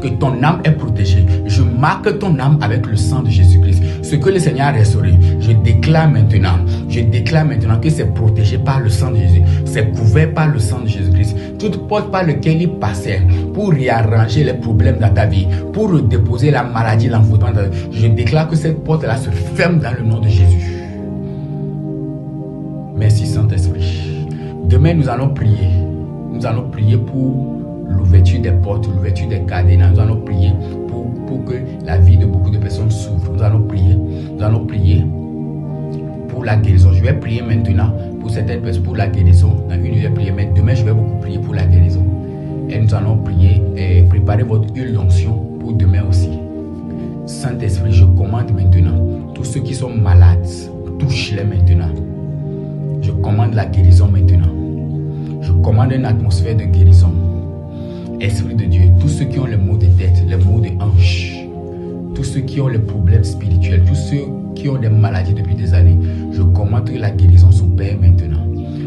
que ton âme est protégée. Je marque ton âme avec le sang de Jésus-Christ. Ce que le Seigneur a restauré, je déclare maintenant que c'est protégé par le sang de Jésus. C'est couvert par le sang de Jésus-Christ. Toute porte par laquelle il passait pour réarranger les problèmes dans ta vie, pour redéposer la maladie, l'envoûtement, je déclare que cette porte-là se ferme dans le nom de Jésus. Merci Saint-Esprit. Demain, nous allons prier. Nous allons prier pour l'ouverture des portes, l'ouverture des cadenas. Nous allons prier pour que la vie de beaucoup de personnes s'ouvre. Nous allons prier pour la guérison. Je vais prier maintenant pour certaines personnes pour la guérison. Dans une, je vais prier, mais demain, je vais beaucoup prier pour la guérison. Et nous allons prier et préparer votre huile d'onction pour demain aussi. Saint-Esprit, je commande maintenant, tous ceux qui sont malades, touche-les maintenant. Je commande la guérison maintenant. Je commande une atmosphère de guérison. Esprit de Dieu, tous ceux qui ont les maux de tête, les maux de hanche, tous ceux qui ont les problèmes spirituels, tous ceux qui ont des maladies depuis des années, je commande que la guérison s'opère maintenant.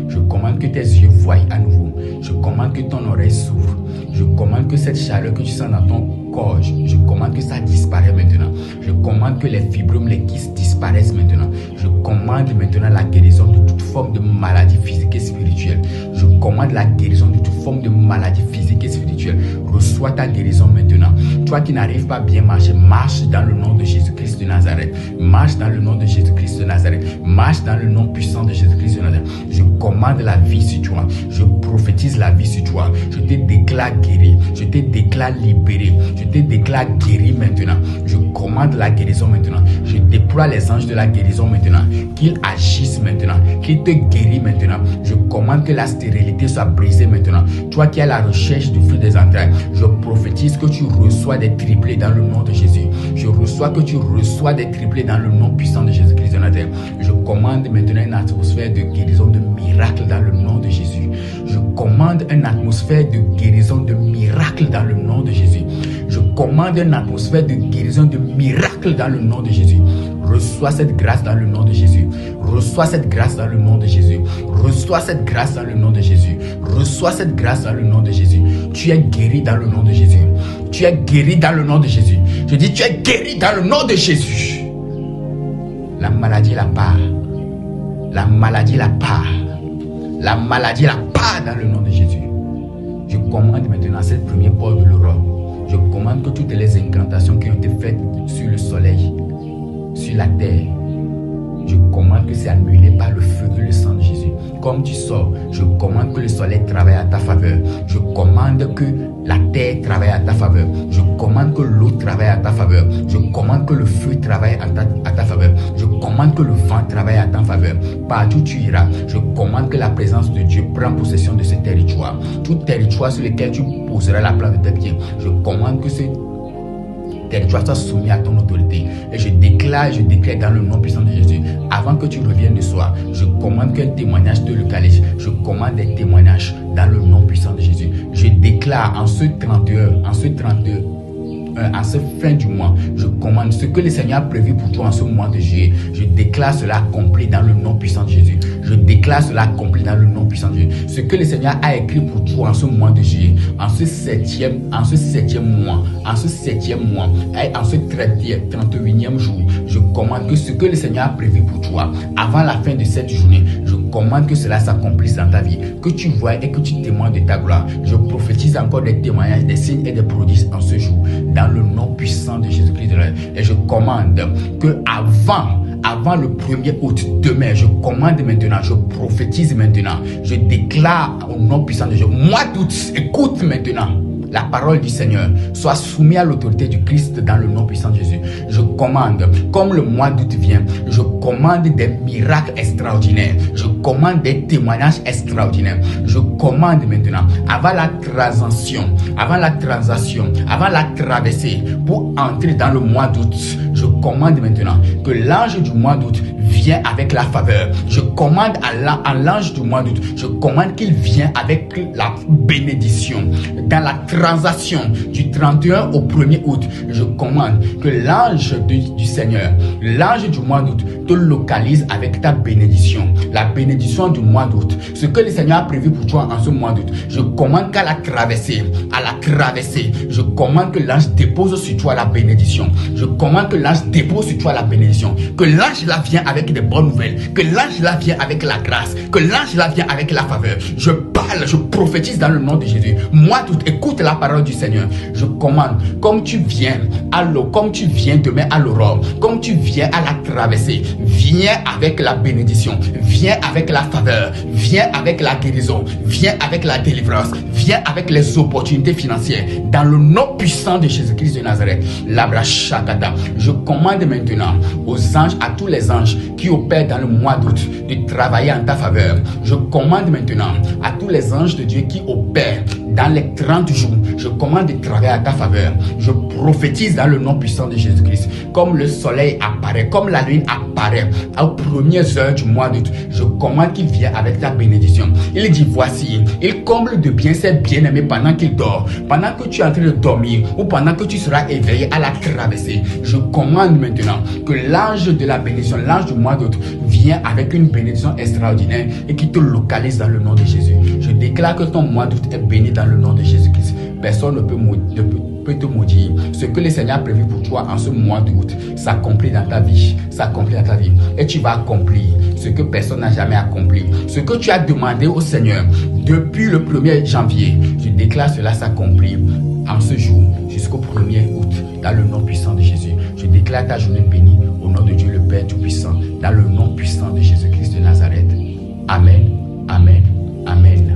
Je commande que tes yeux voient à nouveau. Je commande que ton oreille s'ouvre. Je commande que cette chaleur que tu sens dans ton corps, je commande que ça disparaisse maintenant. Je commande que les fibromes, les kystes disparaissent maintenant. Je commande maintenant la guérison de toute forme de maladie physique et spirituelle. Je commande la guérison de toute forme de maladie physique et spirituelle. Reçois ta guérison maintenant. Toi qui n'arrives pas à bien marcher, marche dans le nom de Jésus-Christ de Nazareth. Marche dans le nom de Jésus-Christ de Nazareth. Marche dans le nom puissant de Jésus-Christ de Nazareth. Je commande la vie sur toi. Je prophétise la vie sur toi. Je te déclare guéri. Je te déclare libéré. Je te déclare guéri maintenant. Je commande la guérison maintenant. Je déploie les anges de la guérison maintenant. Qu'ils agissent maintenant. Qu'ils te guérissent maintenant. Je commande que la stérilité soit brisée maintenant. Toi qui es à la recherche du fruit des entrailles, je prophétise que tu reçois des triplés dans le nom de Jésus. Je reçois que tu reçois des triplés dans le nom puissant de Jésus-Christ de Nazareth. Je commande maintenant une atmosphère de guérison, de miracle dans le nom de Jésus. Je commande une atmosphère de guérison, de miracle dans le nom de Jésus. Je commande une atmosphère de guérison, de miracle dans le nom de Jésus. Reçois cette grâce dans le nom de Jésus. Reçois cette grâce dans le nom de Jésus. Reçois cette grâce dans le nom de Jésus. Reçois cette grâce dans le nom de Jésus. Tu es guéri dans le nom de Jésus. Tu es guéri dans le nom de Jésus. Je dis, tu es guéri dans le nom de Jésus. La maladie la part. La maladie la part. La maladie la part dans le nom de Jésus. Je commande maintenant cette première porte de l'aurore. Je commande que toutes les incantations qui ont été faites sur le soleil, sur la terre, je commande que c'est annulé par le feu et le sang de Jésus. Comme tu sors, je commande que le soleil travaille à ta faveur. Je commande que la terre travaille à ta faveur. Je commande que l'eau travaille à ta faveur. Je commande que le feu travaille à ta faveur. Je commande que le vent travaille à ta faveur. Partout où tu iras, je commande que la présence de Dieu prenne possession de ce territoire. Tout territoire sur lequel tu poseras la plante de tes pieds, je commande que ce territoire soit soumis à ton autorité. Et je déclare dans le nom puissant de Jésus, avant que tu reviennes le soir, je commande qu'un témoignage te localise. Je commande des témoignages dans le nom puissant de Jésus. Je déclare en ce 31, en ce fin du mois, je commande ce que le Seigneur a prévu pour toi en ce mois de juillet. Je déclare cela accompli dans le nom puissant de Jésus. Je déclare cela accompli dans le nom puissant de Jésus. Ce que le Seigneur a écrit pour toi en ce mois de juillet, en ce septième mois, en ce 31e jour, je commande que ce que le Seigneur a prévu pour toi avant la fin de cette journée, je commande que cela s'accomplisse dans ta vie, que tu vois et que tu témoignes de ta gloire. Je prophétise encore des témoignages, des signes et des prodiges en ce jour, dans le nom puissant de Jésus-Christ de Nazareth. Et je commande que avant le 1er août, demain, je commande maintenant, je prophétise maintenant, je déclare au nom puissant de Dieu, mois d'août, écoute maintenant la parole du Seigneur, sois soumis à l'autorité du Christ dans le nom puissant de Jésus. Je commande, comme le mois d'août vient, je commande des miracles extraordinaires, je commande des témoignages extraordinaires. Je commande maintenant, avant la traversée, pour entrer dans le mois d'août, je commande maintenant que l'ange du mois d'août vient avec la faveur. Je commande à l'ange du mois d'août, je commande qu'il vienne avec la bénédiction. Dans la transaction du 31 au 1er août, je commande que l'ange du Seigneur, l'ange du mois d'août, te localise avec ta bénédiction. La bénédiction du mois d'août. Ce que le Seigneur a prévu pour toi en ce mois d'août, je commande qu'à la traversée, je commande que l'ange dépose sur toi la bénédiction. Je commande que l'ange dépose sur toi la bénédiction. Que l'ange là vient avec des bonnes nouvelles. Que l'ange là vient avec la grâce. Que l'ange là vient avec la faveur. Je parle, je prophétise dans le nom de Jésus. Moi, tout, écoute la parole du Seigneur. Je commande, comme tu viens demain à l'aurore, comme tu viens à la traversée, viens avec la bénédiction, viens avec la faveur, viens avec la guérison, viens avec la délivrance, viens avec les opportunités financières. Dans le nom puissant de Jésus-Christ de Nazareth, Labrachakata, je commande maintenant aux anges, à tous les anges qui opèrent dans le mois d'août, de travailler en ta faveur. Je commande maintenant à tous les anges de Dieu qui opèrent dans les 30 jours, je commande de travailler à ta faveur. Je prophétise dans le nom puissant de Jésus-Christ. Comme le soleil apparaît, comme la lune apparaît aux premières heures du mois d'août, je commande qu'il vienne avec ta bénédiction. Il dit, voici, il comble de bien ses bien-aimés pendant qu'il dort, pendant que tu es en train de dormir ou pendant que tu seras éveillé à la traversée. Je commande maintenant que l'ange de la bénédiction, l'ange du mois d'août, vient avec une bénédiction extraordinaire et qui te localise dans le nom de Jésus. Je déclare que ton mois d'août est béni dans le nom de Jésus-Christ. Personne ne peut te maudire. Ce que le Seigneur a prévu pour toi en ce mois d'août s'accomplit dans ta vie. Et tu vas accomplir ce que personne n'a jamais accompli. Ce que tu as demandé au Seigneur depuis le 1er janvier, je déclare cela s'accomplit en ce jour jusqu'au 1er août dans le nom puissant de Jésus. Je déclare ta journée bénie au nom de Dieu le Père Tout-Puissant dans le nom puissant de Jésus-Christ de Nazareth. Amen, amen, amen.